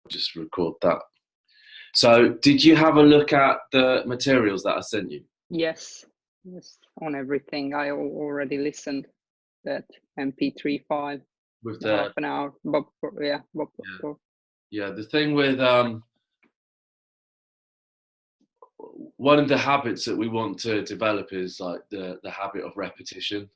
just record that. So did you have a look at the materials that I sent you? Yes, on everything. I already listened that MP3 file With half an hour. Yeah, the thing with one of the habits that we want to develop is like the habit of repetition.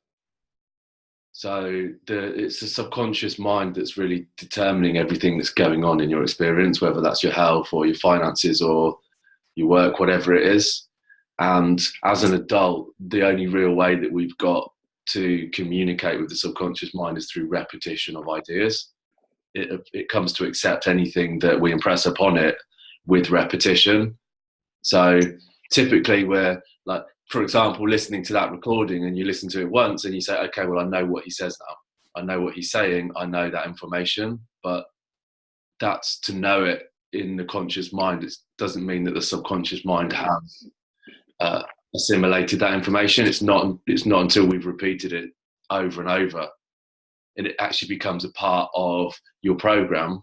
So it's the subconscious mind that's really determining everything that's going on in your experience, whether that's your health or your finances or your work, whatever it is. And as an adult, the only real way that we've got to communicate with the subconscious mind is through repetition of ideas. It comes to accept anything that we impress upon it with repetition. So typically we're like, for example, listening to that recording and you listen to it once and you say, okay, well, I know what he says now. I know what he's saying. I know that information, but that's to know it in the conscious mind. It doesn't mean that the subconscious mind has assimilated that information. It's not until we've repeated it over and over and it actually becomes a part of your program,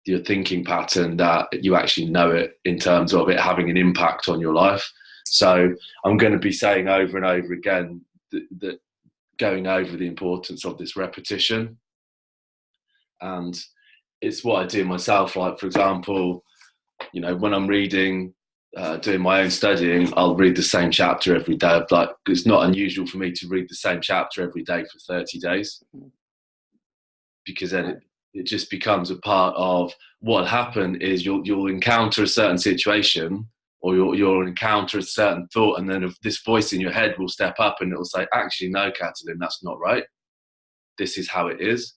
your thinking pattern, that you actually know it in terms of it having an impact on your life. So I'm going to be saying over and over again that going over the importance of this repetition. And it's what I do myself. Like, for example, you know, when I'm reading, doing my own studying, I'll read the same chapter every day. Like, it's not unusual for me to read the same chapter every day for 30 days. Because then it just becomes a part of what'll happen is you'll encounter a certain situation or you'll encounter a certain thought, and then this voice in your head will step up and it'll say, actually, no, Catalin, that's not right. This is how it is.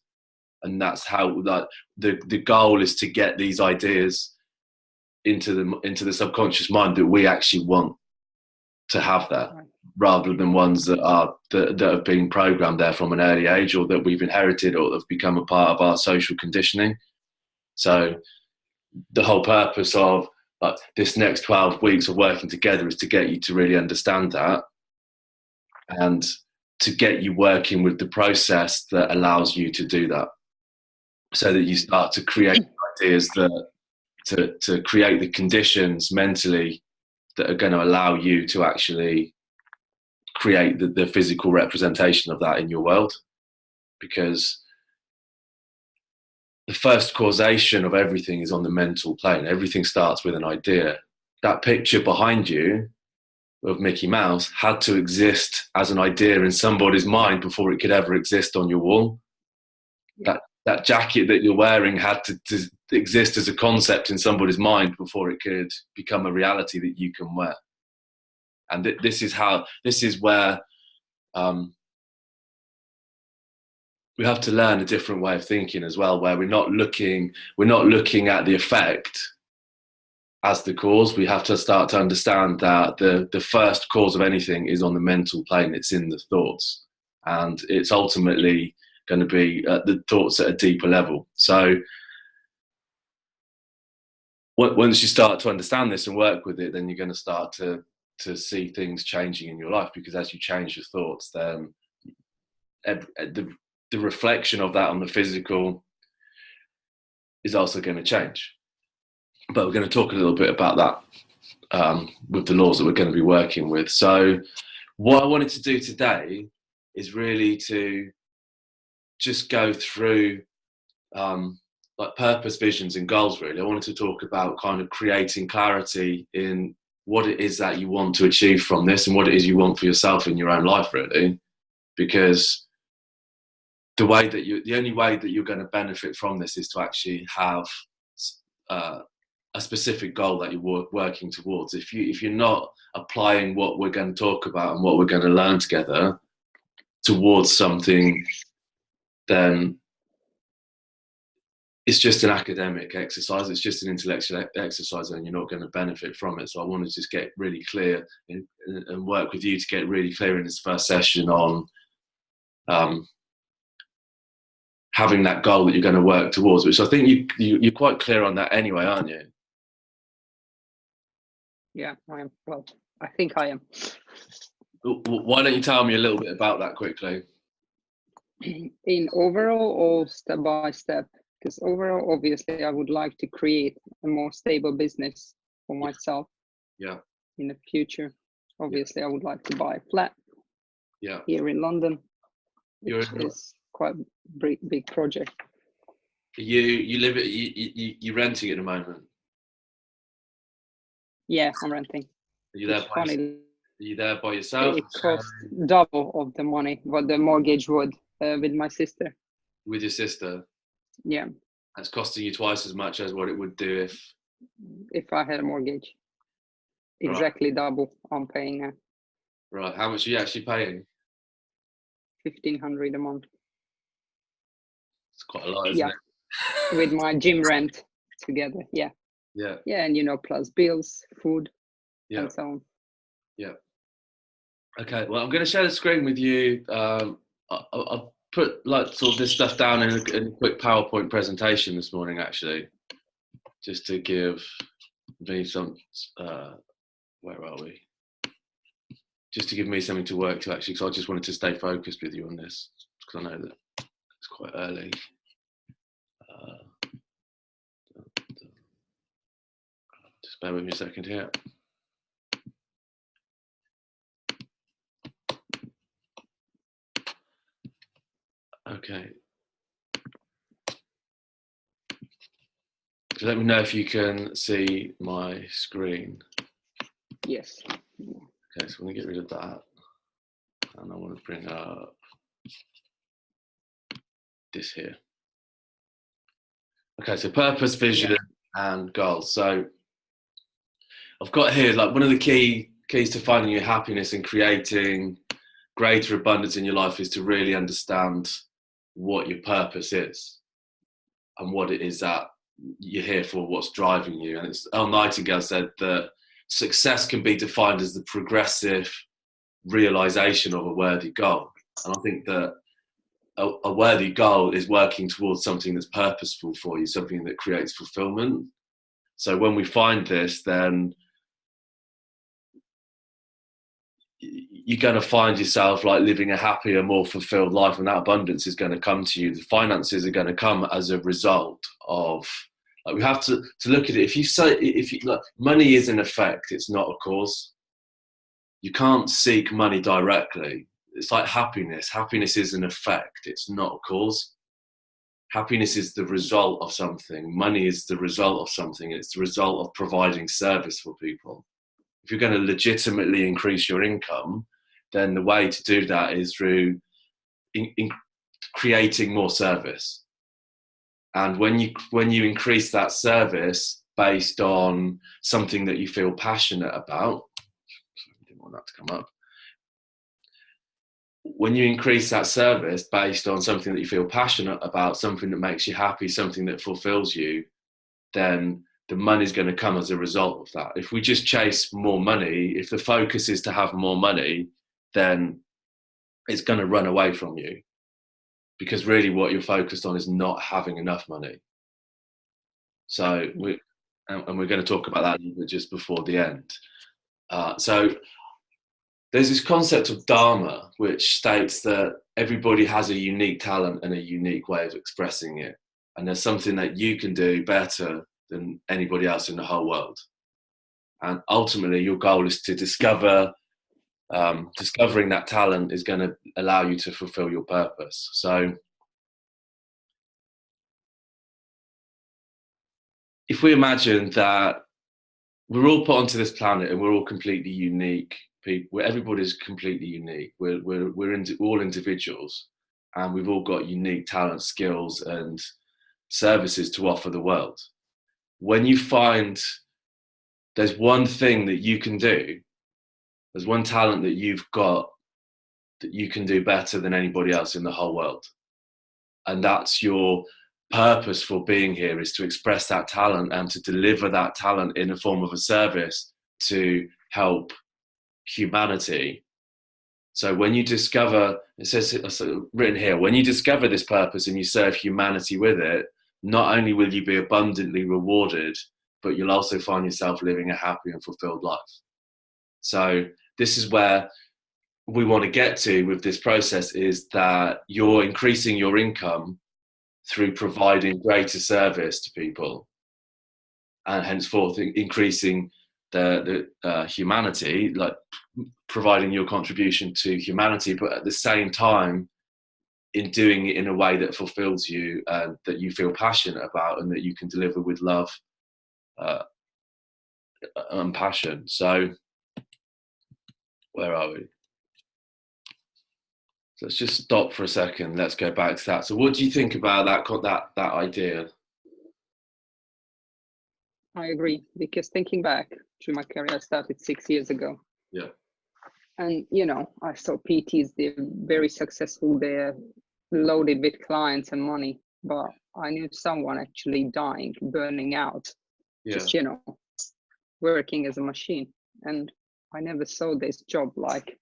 And that's how the goal is to get these ideas into the subconscious mind that we actually want to have there, rather than ones that have been programmed there from an early age or that we've inherited or have become a part of our social conditioning. So the whole purpose of this next 12 weeks of working together is to get you to really understand that and to get you working with the process that allows you to do that, so that you start to create ideas that to create the conditions mentally that are going to allow you to actually create the physical representation of that in your world. Because the first causation of everything is on the mental plane. Everything starts with an idea. That picture behind you of Mickey Mouse had to exist as an idea in somebody's mind before it could ever exist on your wall. That jacket that you're wearing had to exist as a concept in somebody's mind before it could become a reality that you can wear. And this is where we have to learn a different way of thinking as well, where we're not looking at the effect as the cause. We have to start to understand that the first cause of anything is on the mental plane. It's in the thoughts, and it's ultimately going to be the thoughts at a deeper level. So once you start to understand this and work with it, then you're going to start to see things changing in your life, because as you change your thoughts, then the reflection of that on the physical is also going to change. But we're going to talk a little bit about that with the laws that we're going to be working with. So what I wanted to do today is really to just go through like purpose, visions and goals. Really, I wanted to talk about kind of creating clarity in what it is that you want to achieve from this and what it is you want for yourself in your own life, really. Because the only way that you're going to benefit from this is to actually have a specific goal that you're working towards. If you're not applying what we're going to talk about and what we're going to learn together towards something, then it's just an academic exercise. It's just an intellectual exercise, and you're not going to benefit from it. So I want to just get really clear and work with you to get really clear in this first session on having that goal that you're going to work towards, which I think you're quite clear on that anyway, aren't you? Yeah, I am. Well, I think I am. Why don't you tell me a little bit about that quickly? In overall or step by step? Because overall, obviously, I would like to create a more stable business for myself. Yeah. In the future, obviously, I would like to buy a flat. Yeah. Here in London, which is quite a big project. You live it. You renting at the moment. Yeah, I'm renting. Are you there? Are you there by yourself? It costs double of the money what the mortgage would with my sister. With your sister? Yeah. That's costing you twice as much as what it would do if I had a mortgage. Exactly double I'm paying now. Right. How much are you actually paying? 1,500 a month. It's quite a lot, isn't it? With my gym rent together. Yeah. Yeah. Yeah, and plus bills, food, and so on. Yeah. Okay. Well, I'm going to share the screen with you. I'll put sort of this stuff down in a quick PowerPoint presentation this morning, actually, just to give me some. Where are we? Just to give me something to work to, actually, because I just wanted to stay focused with you on this, because I know that it's quite early. Just bear with me a second here. Okay. So let me know if you can see my screen. Yes. Okay, so I'm going to get rid of that. And I want to bring up this here. Okay, so purpose, vision, and goals. So I've got here, one of the keys to finding your happiness and creating greater abundance in your life is to really understand what your purpose is and what it is that you're here for, what's driving you. And Elle Nightingale said that success can be defined as the progressive realization of a worthy goal. And I think that a worthy goal is working towards something that's purposeful for you, something that creates fulfillment. So when we find this, then you're going to find yourself living a happier, more fulfilled life, and that abundance is going to come to you. The finances are going to come as a result of. We have to look at it. If you money is an effect, it's not a cause. You can't seek money directly. It's like happiness. Happiness is an effect. It's not a cause. Happiness is the result of something. Money is the result of something. It's the result of providing service for people. If you're going to legitimately increase your income, then the way to do that is through creating more service. And when you increase that service based on something that you feel passionate about, sorry, I didn't want that to come up. When you increase that service based on something that you feel passionate about, something that makes you happy, something that fulfills you, then the money's going to come as a result of that. If we just chase more money, if the focus is to have more money, then it's going to run away from you, because really what you're focused on is not having enough money. So we're going to talk about that a little bit just before the end. So there's this concept of Dharma, which states that everybody has a unique talent and a unique way of expressing it. And there's something that you can do better than anybody else in the whole world. And ultimately, your goal is to discovering that talent is going to allow you to fulfill your purpose. So if we imagine that we're all put onto this planet and we're all completely unique people, everybody's completely unique. We're all individuals, and we've all got unique talent, skills, and services to offer the world. When you find there's one thing that you can do, there's one talent that you've got that you can do better than anybody else in the whole world, and that's your purpose for being here, is to express that talent and to deliver that talent in the form of a service to help humanity. So when you discover, it says written here, when you discover this purpose and you serve humanity with it, not only will you be abundantly rewarded, but you'll also find yourself living a happy and fulfilled life. So this is where we want to get to with this process, is that you're increasing your income through providing greater service to people, and henceforth increasing the humanity, like providing your contribution to humanity, but at the same time in doing it in a way that fulfills you, that you feel passionate about, and that you can deliver with love and passion. So where are we? So let's just stop for a second. Let's go back to that. So what do you think about that idea? I agree, because thinking back to my career, I started 6 years ago. Yeah. And, I saw PTs, they're very successful, they're loaded with clients and money, but I knew someone actually dying, burning out, just, working as a machine. And I never saw this job like,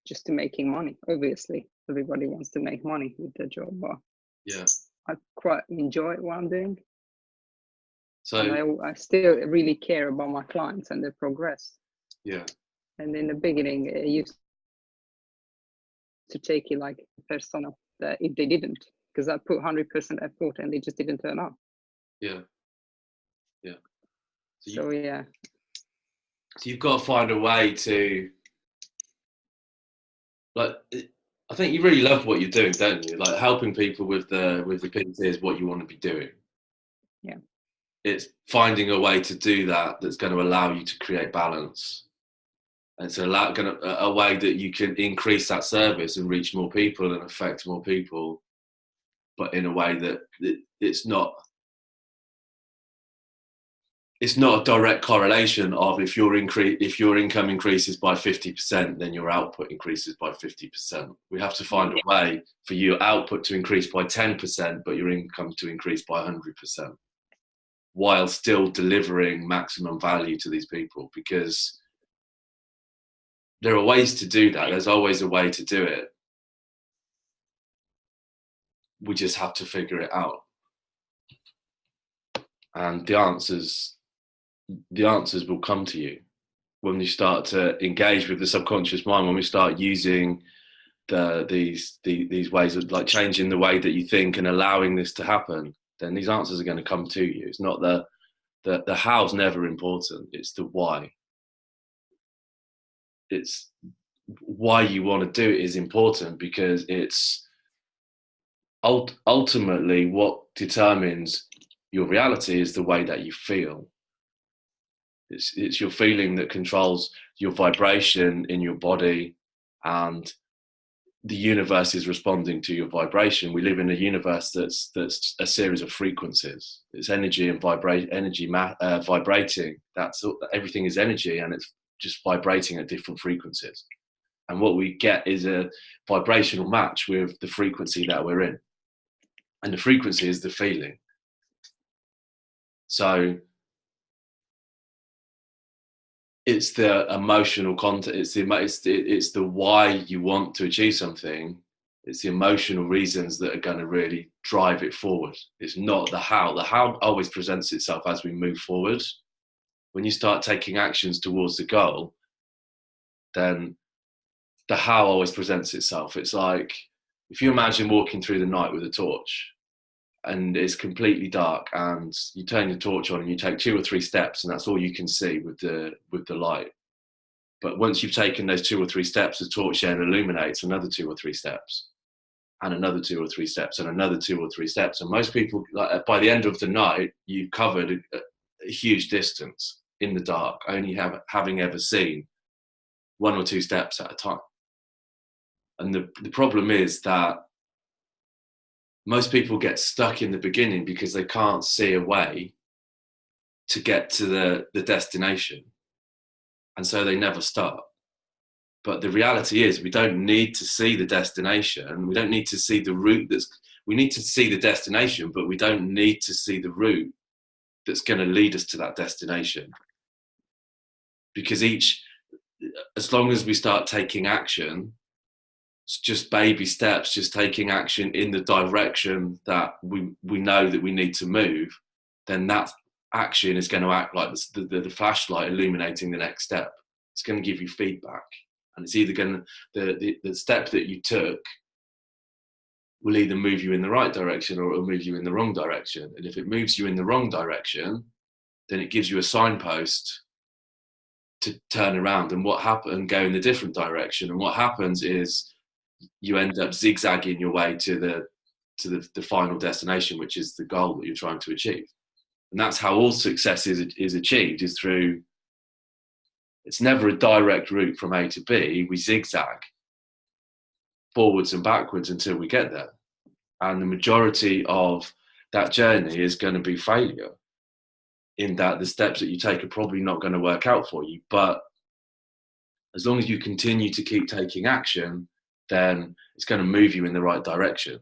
just to making money. Obviously, everybody wants to make money with their job, but I quite enjoy what I'm doing. So and I still really care about my clients and their progress. Yeah. And in the beginning, it used to take it like personal that if they didn't, because I put 100% effort and they just didn't turn up. Yeah. So you've got to find a way to, like, I think you really love what you're doing, don't you? Like helping people with the PT is what you want to be doing. Yeah. It's finding a way to do that that's going to allow you to create balance. And it's a way that you can increase that service and reach more people and affect more people, but in a way that it's not a direct correlation of if your income increases by 50%, then your output increases by 50%. We have to find a way for your output to increase by 10%, but your income to increase by 100%, while still delivering maximum value to these people, because there are ways to do that. There's always a way to do it. We just have to figure it out. And the answers will come to you when you start to engage with the subconscious mind, when we start using these ways of like changing the way that you think and allowing this to happen, then these answers are going to come to you. It's not the how's never important. It's the why. It's why you want to do it is important, because it's ultimately what determines your reality is the way that you feel. It's your feeling that controls your vibration in your body, and the universe is responding to your vibration. We live in a universe that's a series of frequencies. It's energy and vibrating. Everything is energy, and it's just vibrating at different frequencies. And what we get is a vibrational match with the frequency that we're in, and the frequency is the feeling. So it's the emotional content. It's the why you want to achieve something. It's the emotional reasons that are going to really drive it forward. It's not the how. The how always presents itself as we move forward. When you start taking actions towards the goal, then the how always presents itself. It's like if you imagine walking through the night with a torch, and it's completely dark, and you turn your torch on and you take 2 or 3 steps, and that's all you can see with the light. But once you've taken those 2 or 3 steps, the torch then illuminates another 2 or 3 steps, and another 2 or 3 steps, and another 2 or 3 steps. And most people, like, by the end of the night, you've covered a huge distance in the dark, only having ever seen 1 or 2 steps at a time. And the problem is that most people get stuck in the beginning because they can't see a way to get to the destination. And so they never start. But the reality is we don't need to see the destination. We don't need to see the route we need to see the destination, but we don't need to see the route that's going to lead us to that destination. Because as long as we start taking action, it's just baby steps, just taking action in the direction that we know that we need to move, then that action is going to act like the flashlight illuminating the next step. It's going to give you feedback, and it's either going to the step that you took will either move you in the right direction or it will move you in the wrong direction. And if it moves you in the wrong direction, then it gives you a signpost to turn around and go in the different direction. And what happens is you end up zigzagging your way to the final destination, which is the goal that you're trying to achieve. And that's how all success is achieved, is through, it's never a direct route from A to B. We zigzag forwards and backwards until we get there. And the majority of that journey is going to be failure, in that the steps that you take are probably not going to work out for you. But as long as you continue to keep taking action, then it's going to move you in the right direction.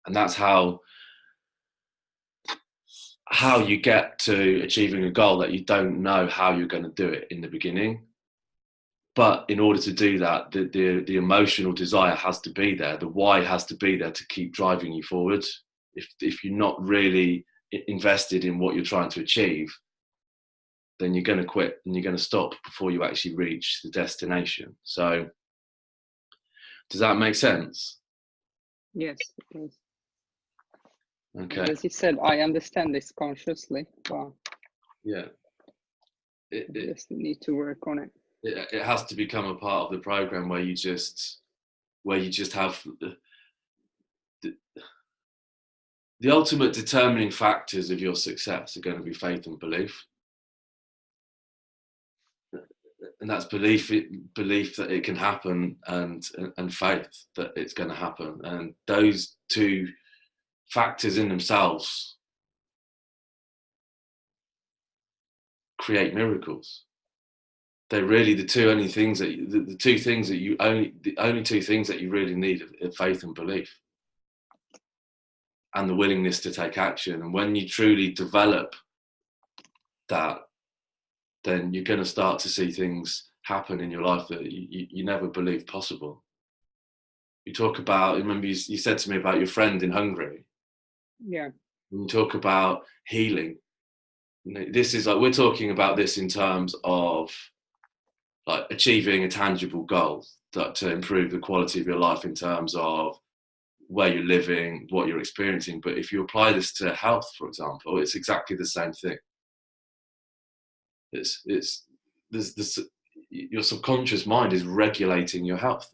And that's how you get to achieving a goal that you don't know how you're going to do it in the beginning. But in order to do that, the emotional desire has to be there. The why has to be there to keep driving you forward. If you're not really invested in what you're trying to achieve, then you're going to quit and you're going to stop before you actually reach the destination. So does that make sense? Yes, it does. Okay. As you said, I understand this consciously, but yeah, I just need to work on it. It has to become a part of the program where you just have the ultimate determining factors of your success are going to be faith and belief. And that's belief that it can happen, and faith that it's going to happen. And those two factors in themselves create miracles. They're really the only two things that you really need are faith and belief, and the willingness to take action. And when you truly develop that, then you're going to start to see things happen in your life that you never believed possible. You talk about, remember you said to me about your friend in Hungary. Yeah. When you talk about healing, this is like, we're talking about this in terms of like achieving a tangible goal to improve the quality of your life in terms of where you're living, what you're experiencing. But if you apply this to health, for example, it's exactly the same thing. Your subconscious mind is regulating your health,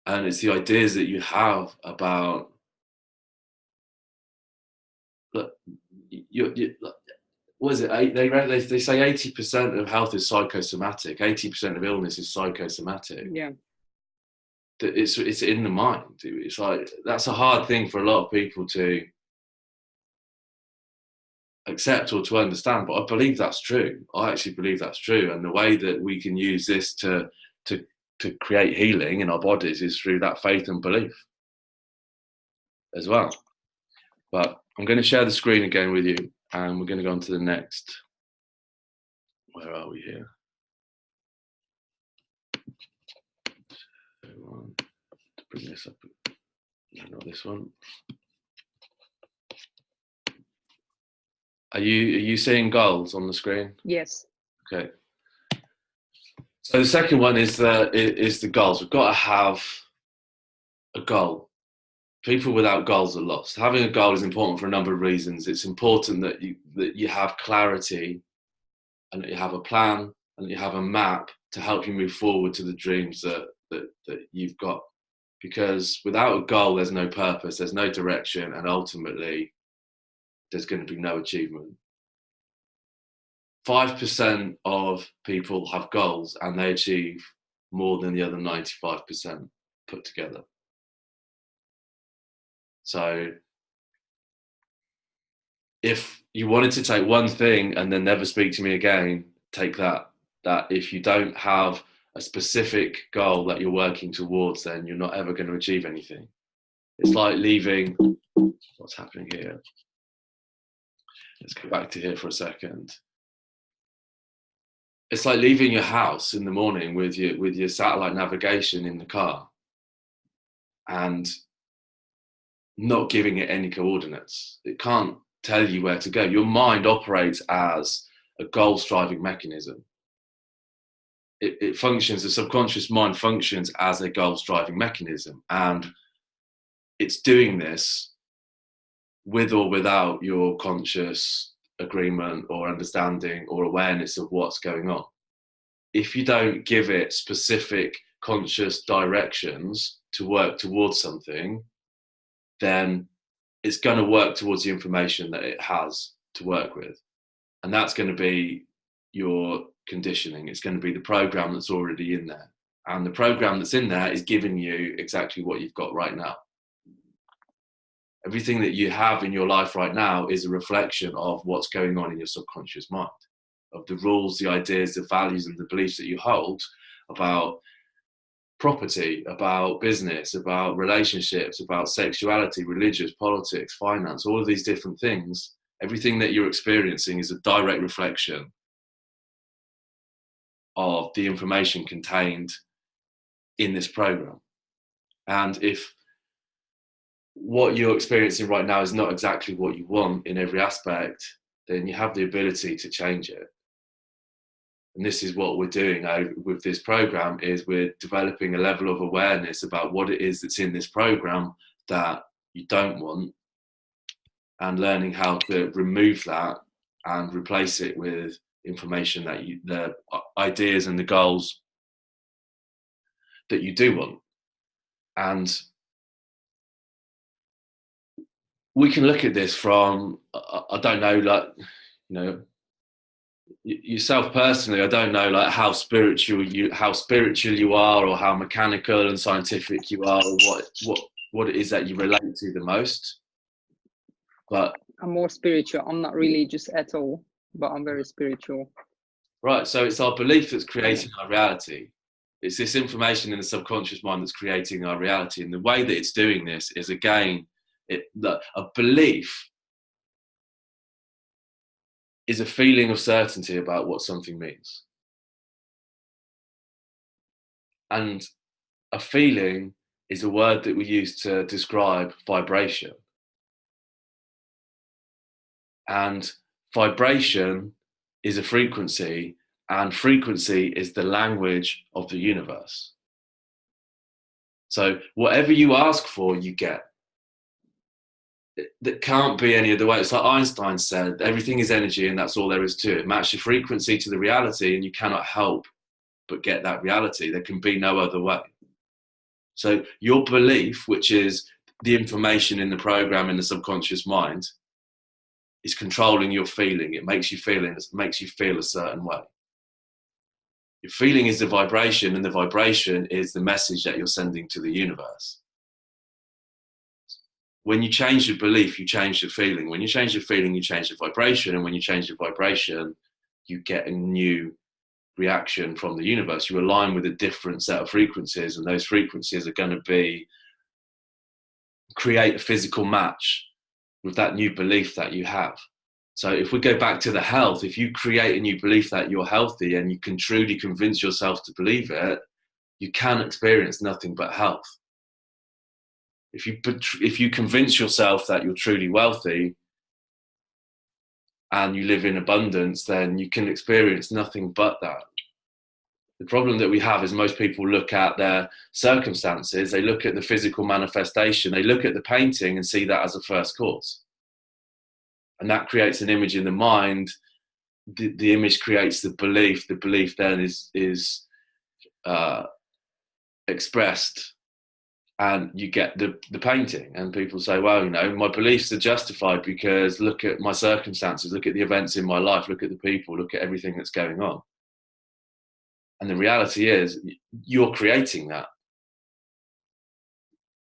and it's the ideas that you have about what is it? They say 80% of health is psychosomatic, 80% of illness is psychosomatic. Yeah. It's in the mind. It's like, that's a hard thing for a lot of people to accept or to understand, but I believe that's true. I actually believe that's true. And the way that we can use this to create healing in our bodies is through that faith and belief as well. But I'm going to share the screen again with you, and we're going to go on to the next. Where are we here? To bring this up. No, not this one. Are you seeing goals on the screen? Yes. Okay. So the second one is the goals. We've got to have a goal. People without goals are lost. Having a goal is important for a number of reasons. It's important that you have clarity, and that you have a plan, and that you have a map to help you move forward to the dreams that you've got. Because without a goal, there's no purpose, there's no direction, and ultimately, there's going to be no achievement. 5% of people have goals, and they achieve more than the other 95% put together. So if you wanted to take one thing and then never speak to me again, take that. That if you don't have a specific goal that you're working towards, then you're not ever going to achieve anything. It's like leaving, what's happening here? Let's go back to here for a second. It's like leaving your house in the morning with your satellite navigation in the car and not giving it any coordinates. It can't tell you where to go. Your mind operates as a goal-striving mechanism. it functions, the subconscious mind functions as a goals driving mechanism, and it's doing this with or without your conscious agreement or understanding or awareness of what's going on. If you don't give it specific conscious directions to work towards something, then it's going to work towards the information that it has to work with. And that's going to be your conditioning. It's going to be the program that's already in there. And the program that's in there is giving you exactly what you've got right now. Everything that you have in your life right now is a reflection of what's going on in your subconscious mind, of the rules, the ideas, the values, and the beliefs that you hold about property, about business, about relationships, about sexuality, religious, politics, finance, all of these different things. Everything that you're experiencing is a direct reflection of the information contained in this program. And if what you're experiencing right now is not exactly what you want in every aspect, then you have the ability to change it. And this is what we're doing with this program, is we're developing a level of awareness about what it is that's in this program that you don't want, and learning how to remove that and replace it with information that the ideas and the goals that you do want. And we can look at this from, I don't know, like, you know, yourself personally, I don't know, like how spiritual you are, or how mechanical and scientific you are, or what it is that you relate to the most. But I'm more spiritual. I'm not religious at all, but I'm very spiritual. Right, so it's our belief that's creating our reality. It's this information in the subconscious mind that's creating our reality. And the way that it's doing this is, again, a belief is a feeling of certainty about what something means. And a feeling is a word that we use to describe vibration. And vibration is a frequency, and frequency is the language of the universe. So whatever you ask for, you get. That can't be any other way. It's like Einstein said, everything is energy, and that's all there is to it. Match your frequency to the reality, and you cannot help but get that reality. There can be no other way. So your belief, which is the information in the program in the subconscious mind, is controlling your feeling. It makes you feel a certain way. Your feeling is the vibration, and the vibration is the message that you're sending to the universe. When you change your belief, you change your feeling. When you change your feeling, you change the vibration. And when you change the vibration, you get a new reaction from the universe. You align with a different set of frequencies, and those frequencies are going to create a physical match with that new belief that you have. So if we go back to the health, if you create a new belief that you're healthy and you can truly convince yourself to believe it, you can experience nothing but health. If you convince yourself that you're truly wealthy and you live in abundance, then you can experience nothing but that. The problem that we have is most people look at their circumstances, they look at the physical manifestation, they look at the painting and see that as a first cause. And that creates an image in the mind. The image creates the belief then is expressed, and you get the painting. And people say, well, you know, my beliefs are justified because look at my circumstances, look at the events in my life, look at the people, look at everything that's going on. And the reality is, you're creating that.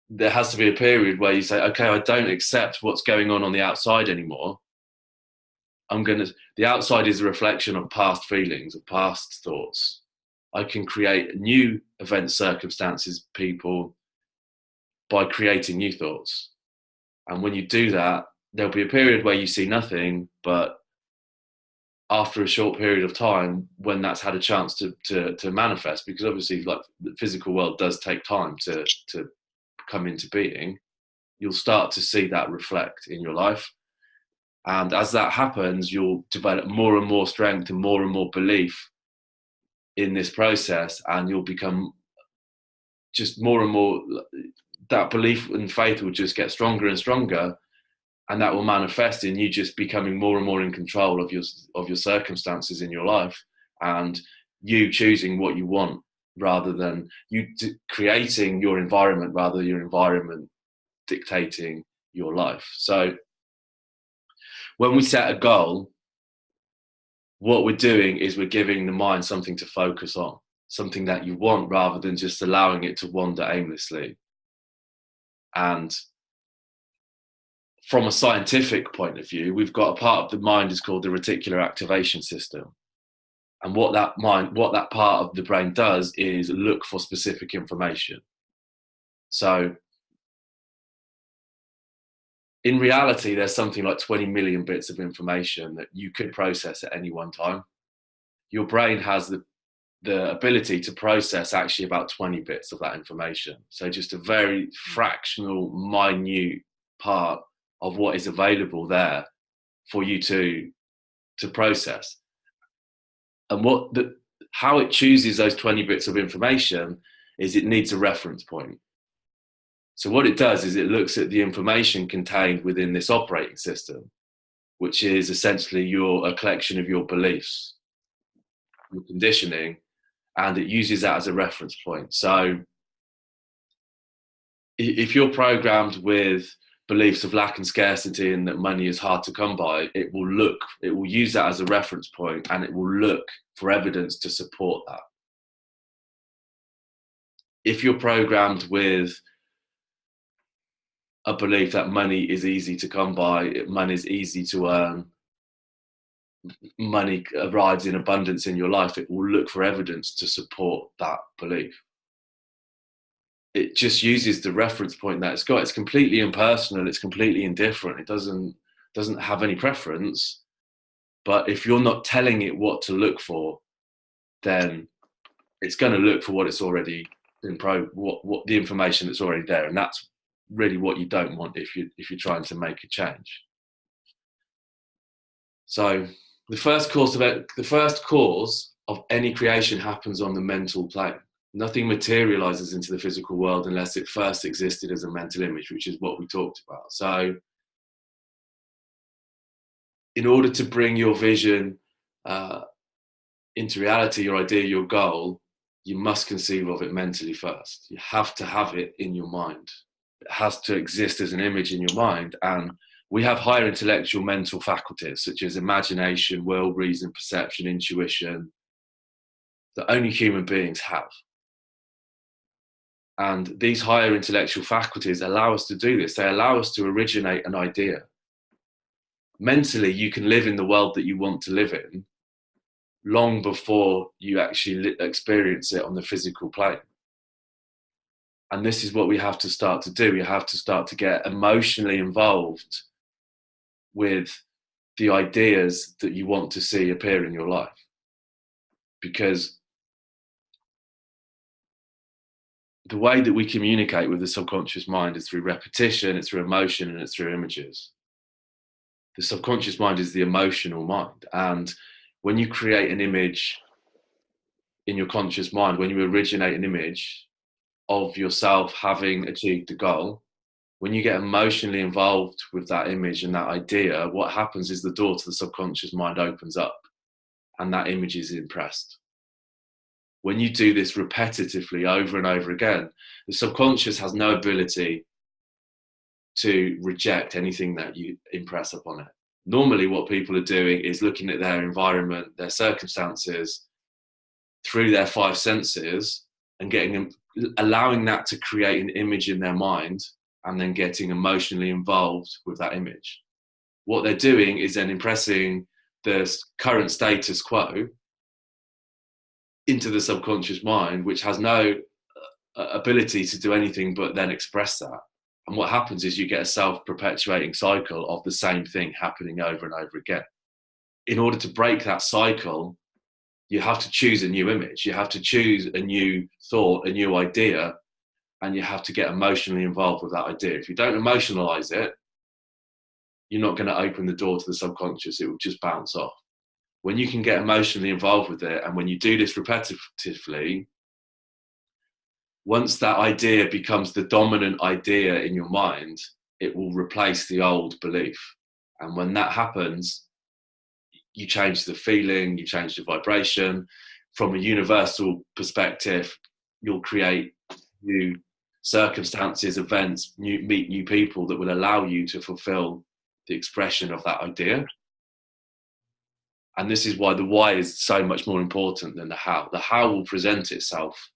There has to be a period where you say, okay, I don't accept what's going on the outside anymore. The outside is a reflection of past feelings, of past thoughts. I can create new events, circumstances, people, by creating new thoughts. And when you do that, there'll be a period where you see nothing, but after a short period of time, when that's had a chance to manifest, because obviously, like, the physical world does take time to come into being, you'll start to see that reflect in your life. And as that happens, you'll develop more and more strength and more belief in this process, and you'll become just more and more, that belief and faith will just get stronger and stronger, and that will manifest in you just becoming more and more in control of your circumstances in your life, and you choosing what you want rather than you creating your environment rather than your environment dictating your life. So when we set a goal, what we're doing is we're giving the mind something to focus on, something that you want, rather than just allowing it to wander aimlessly. And from a scientific point of view, we've got a part of the mind is called the reticular activation system. And what that part of the brain does is look for specific information. So in reality, there's something like 20 million bits of information that you could process at any one time. Your brain has the ability to process actually about 20 bits of that information. So just a very fractional, minute part of what is available there for you to process. And how it chooses those 20 bits of information is it needs a reference point. So what it does is it looks at the information contained within this operating system, which is essentially a collection of your beliefs, your conditioning, and it uses that as a reference point. So if you're programmed with beliefs of lack and scarcity and that money is hard to come by, it will use that as a reference point, and it will look for evidence to support that. If you're programmed with a belief that money is easy to come by, money is easy to earn, money arrives in abundance in your life, it will look for evidence to support that belief. It just uses the reference point that it's got. It's completely impersonal, it's completely indifferent, it doesn't have any preference. But if you're not telling it what to look for, then it's going to look for what it's already been what the information that's already there, and that's really what you don't want if you're trying to make a change. So the first cause of any creation happens on the mental plane. Nothing materializes into the physical world unless it first existed as a mental image, which is what we talked about. So in order to bring your vision into reality, your idea, your goal, you must conceive of it mentally first. You have to have it in your mind. It has to exist as an image in your mind. And we have higher intellectual mental faculties such as imagination, will, reason, perception, intuition, that only human beings have. And these higher intellectual faculties allow us to do this. They allow us to originate an idea. Mentally, you can live in the world that you want to live in long before you actually experience it on the physical plane. And this is what we have to start to do. We have to start to get emotionally involved with the ideas that you want to see appear in your life. Because the way that we communicate with the subconscious mind is through repetition, it's through emotion, and it's through images. The subconscious mind is the emotional mind. And when you create an image in your conscious mind, when you originate an image of yourself having achieved the goal, when you get emotionally involved with that image and that idea, what happens is the door to the subconscious mind opens up and that image is impressed. When you do this repetitively over and over again, the subconscious has no ability to reject anything that you impress upon it. Normally what people are doing is looking at their environment, their circumstances through their five senses and allowing that to create an image in their mind and then getting emotionally involved with that image. What they're doing is then impressing the current status quo into the subconscious mind, which has no ability to do anything but then express that. And what happens is you get a self-perpetuating cycle of the same thing happening over and over again. In order to break that cycle, you have to choose a new image. You have to choose a new thought, a new idea, and you have to get emotionally involved with that idea. If you don't emotionalize it, you're not going to open the door to the subconscious. It will just bounce off. when you can get emotionally involved with it, and when you do this repetitively, once that idea becomes the dominant idea in your mind, it will replace the old belief. And when that happens, you change the feeling, you change the vibration. From a universal perspective, you'll create new circumstances, events, meet new people that will allow you to fulfill the expression of that idea. And this is why the why is so much more important than the how. The how will present itself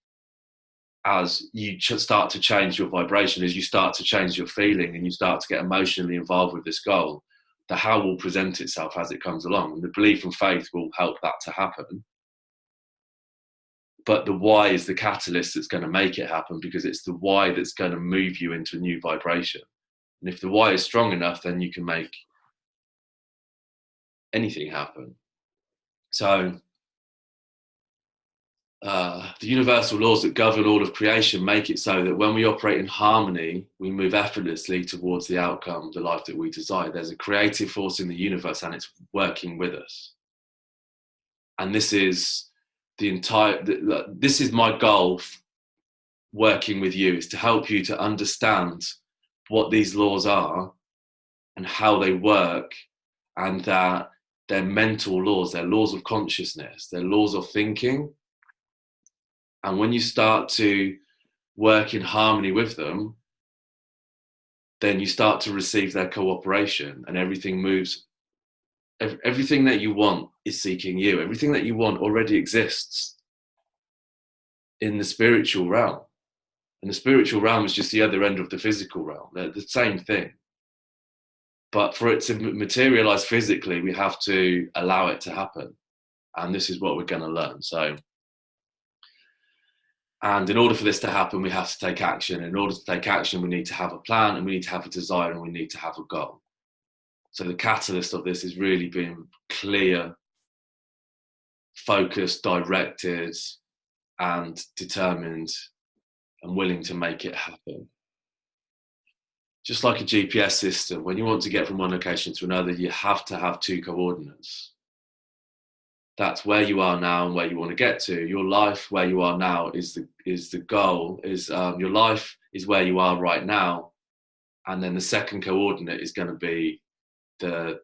as you start to change your vibration, as you start to change your feeling and you start to get emotionally involved with this goal. The how will present itself as it comes along, and the belief and faith will help that to happen. But the why is the catalyst that's going to make it happen, because it's the why that's going to move you into a new vibration. And if the why is strong enough, then you can make anything happen. So the universal laws that govern all of creation make it so that when we operate in harmony, we move effortlessly towards the outcome, the life that we desire. There's a creative force in the universe and it's working with us. And this is this is my goal working with you, is to help you to understand what these laws are and how they work, and that they're mental laws, they're laws of consciousness, they're laws of thinking. And when you start to work in harmony with them, then you start to receive their cooperation, and everything moves. Everything that you want is seeking you. Everything that you want already exists in the spiritual realm. And the spiritual realm is just the other end of the physical realm. They're the same thing. But for it to materialize physically, we have to allow it to happen. And this is what we're going to learn. And in order for this to happen, we have to take action. In order to take action, we need to have a plan, and we need to have a desire, and we need to have a goal. So the catalyst of this is really being clear, focused, directed, and determined, and willing to make it happen. Just like a GPS system, when you want to get from one location to another, you have to have two coordinates. That's where you are now and where you want to get to. Your life, where you are now, is the goal. Your life is where you are right now, and then the second coordinate is going to be the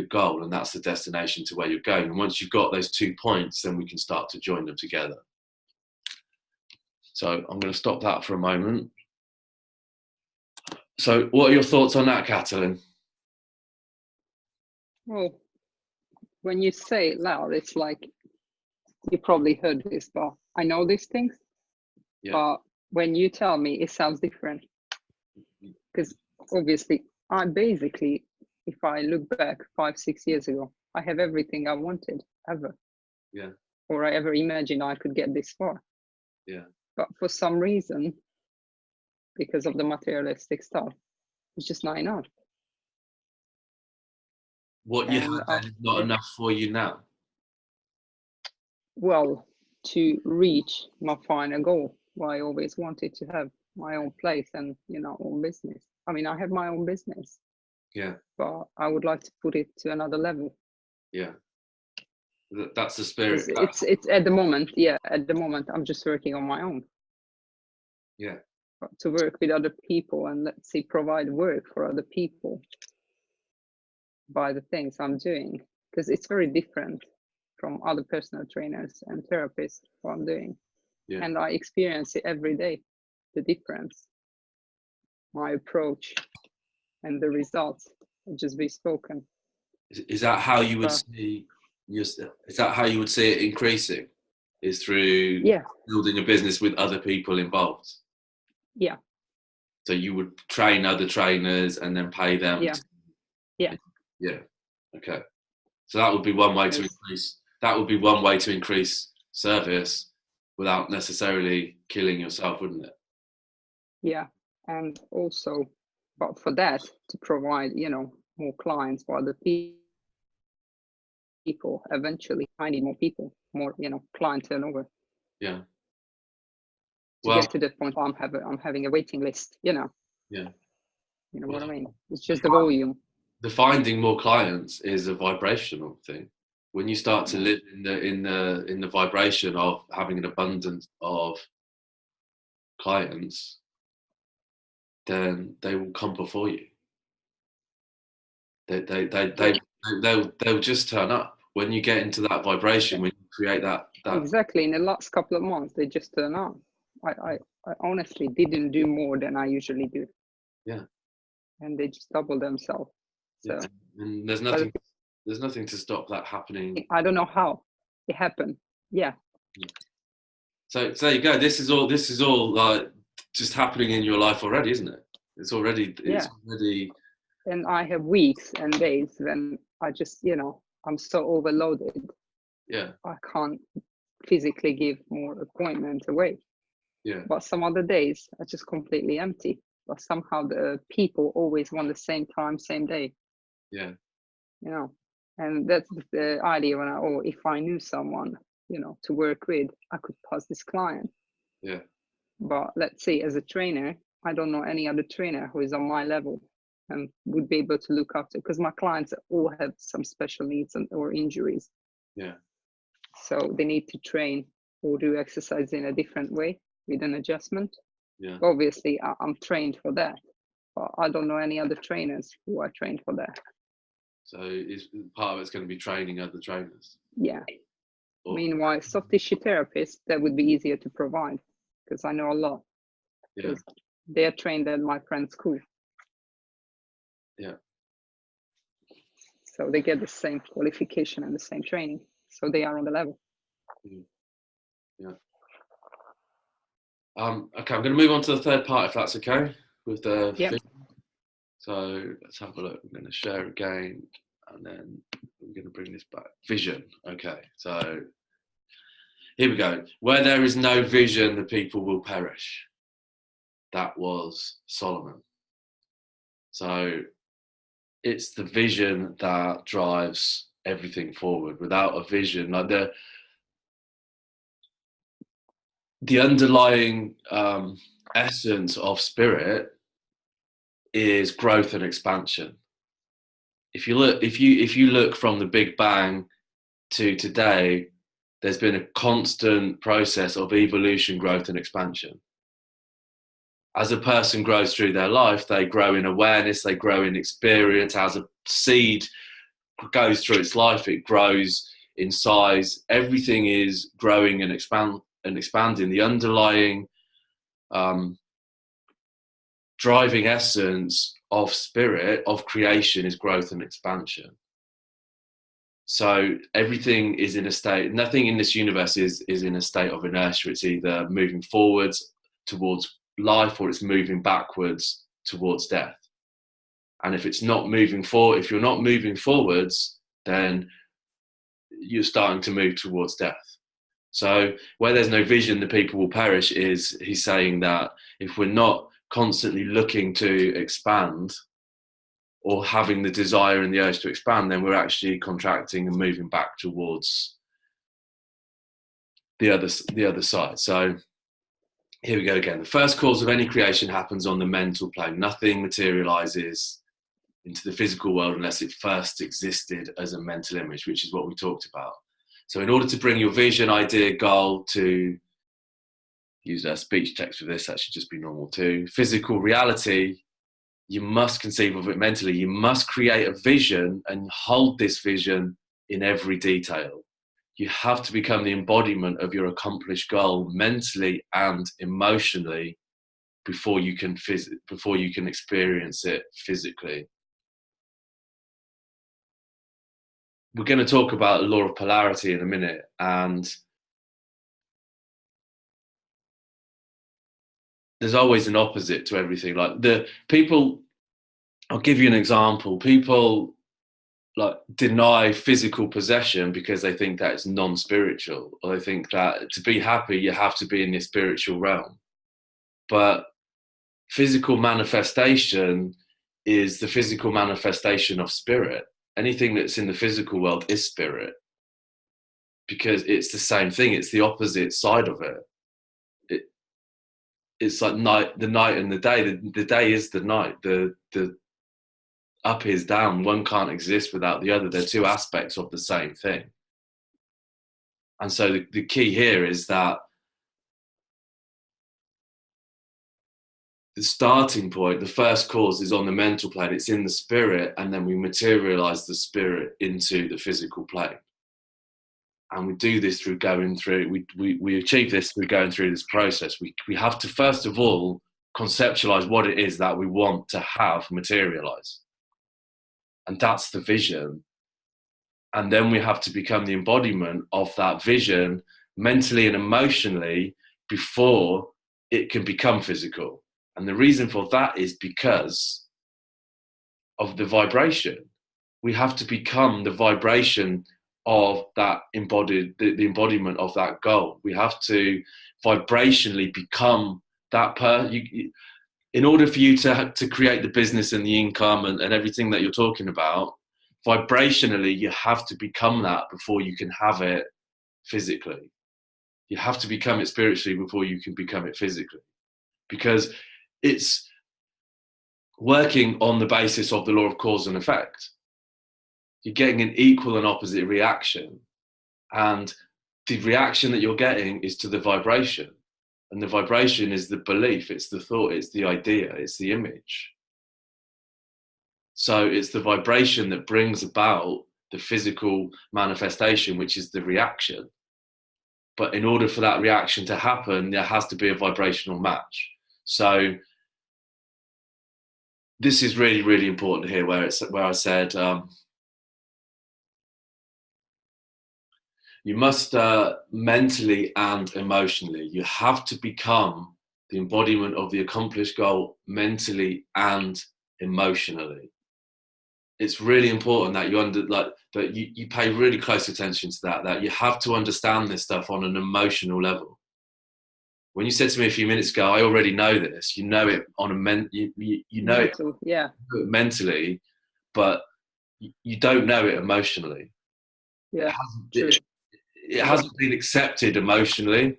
goal, and that's the destination to where you're going. And once you've got those 2 points, then we can start to join them together. So I'm going to stop that for a moment. So what are your thoughts on that, Catalin? Well, when you say it loud, it's like you probably heard this, but I know these things. Yeah. But when you tell me, it sounds different. Because obviously, I basically, if I look back 5-6 years ago, I have everything I wanted ever. Yeah. Or I ever imagined I could get this far. Yeah. But for some reason, because of the materialistic stuff, it's just not enough. What you have then is not enough for you now? Well, to reach my final goal, well, I always wanted to have my own place and, own business. I mean, I have my own business. Yeah. But I would like to put it to another level. Yeah. That's the spirit. It's at the moment, I'm just working on my own. Yeah. But to work with other people and, let's say, provide work for other people by the things I'm doing, because it's very different from other personal trainers and therapists what I'm doing. Yeah. And I experience it every day, the difference, my approach, and the results just be spoken. Is that how you would see? Is that how you would see it increasing? Is through building a business with other people involved? Yeah. So you would train other trainers and then pay them. Yeah. Yeah. Okay. So that would be one way to increase. That would be one way to increase service without necessarily killing yourself, wouldn't it? Yeah, and also, but for that to provide, more clients for other people. Eventually, I need more people, more, client turnover. Yeah. To get to that point, I'm having a waiting list. Yeah. You know what I mean? It's just the volume. The finding more clients is a vibrational thing. When you start to live in the vibration of having an abundance of clients, then they will come before you. They'll just turn up when you get into that vibration. When you create that exactly. In the last couple of months, they just turn up. I honestly didn't do more than I usually do. Yeah. And they just double themselves. So, yeah. And there's nothing to stop that happening. I don't know how it happened. Yeah. So there you go. This is all like just happening in your life already, isn't it? It's already. And I have weeks and days when I just, I'm so overloaded. Yeah. I can't physically give more appointments away. Yeah. But some other days are just completely empty. But somehow the people always want the same time, same day. Yeah. And that's the idea when if I knew someone, to work with, I could pass this client. Yeah. But let's say as a trainer, I don't know any other trainer who is on my level and would be able to look after, because my clients all have some special needs or injuries. Yeah. So they need to train or do exercise in a different way with an adjustment. Yeah. Obviously, I'm trained for that, but I don't know any other trainers who are trained for that. So part of it's going to be training other trainers. Yeah. Meanwhile, soft tissue therapists, that would be easier to provide because I know a lot. Yeah. They're trained at my friend's school. Yeah. So they get the same qualification and the same training. So they are on the level. Yeah. Okay, I'm going to move on to the third part, if that's okay, with the vision. So let's have a look. I'm going to share again, and then we're going to bring this back. Vision. Okay, so here we go. Where there is no vision, the people will perish. That was Solomon. So it's the vision that drives everything forward. Without a vision, like the underlying essence of spirit is growth and expansion. If you look from the Big Bang to today, there's been a constant process of evolution, growth, and expansion. As a person grows through their life, they grow in awareness, they grow in experience. As a seed goes through its life, it grows in size. Everything is growing and expanding. The underlying driving essence of spirit, of creation, is growth and expansion. So everything is in a state, nothing in this universe is in a state of inertia. It's either moving forwards towards life or it's moving backwards towards death. And if it's not moving forward, if you're not moving forwards, then you're starting to move towards death. So where there's no vision, the people will perish. He's saying that if we're not constantly looking to expand or having the desire and the urge to expand, then we're actually contracting and moving back towards the other side. So here we go again. The first cause of any creation happens on the mental plane. Nothing materializes into the physical world unless it first existed as a mental image, which is what we talked about. So in order to bring your vision, idea, goal to use a speech text for this, that should just be normal too. Physical reality, you must conceive of it mentally. You must create a vision and hold this vision in every detail. You have to become the embodiment of your accomplished goal mentally and emotionally before you can experience it physically. We're going to talk about the law of polarity in a minute, and there's always an opposite to everything. Like I'll give you an example. People like deny physical possession because they think that it's non-spiritual, or they think that to be happy you have to be in the spiritual realm. But physical manifestation is the physical manifestation of spirit. Anything that's in the physical world is spirit, because it's the same thing. It's the opposite side of it. It's like the night and the day. The day is the night. The up is down. One can't exist without the other. They're two aspects of the same thing. And so the key here is that the starting point, the first cause, is on the mental plane. It's in the spirit, and then we materialize the spirit into the physical plane. And we do this through going through, we achieve this through going through this process. We have to, first of all, conceptualize what it is that we want to have materialize. And that's the vision. And then we have to become the embodiment of that vision mentally and emotionally before it can become physical. And the reason for that is because of the vibration. We have to become the vibration of that embodied, the embodiment of that goal. We have to vibrationally become that person. In order for you to create the business and the income and everything that you're talking about, vibrationally, you have to become that before you can have it physically. You have to become it spiritually before you can become it physically. Because it's working on the basis of the law of cause and effect. You're getting an equal and opposite reaction. And the reaction that you're getting is to the vibration. And the vibration is the belief, it's the thought, it's the idea, it's the image. So it's the vibration that brings about the physical manifestation, which is the reaction. But in order for that reaction to happen, there has to be a vibrational match. So this is really, really important here, where I said you must mentally and emotionally, you have to become the embodiment of the accomplished goal mentally and emotionally. It's really important that you pay really close attention to that you have to understand this stuff on an emotional level. When you said to me a few minutes ago, I already know this, you know it on a you know mental, it mentally, but you don't know it emotionally. Yeah, it hasn't been accepted emotionally.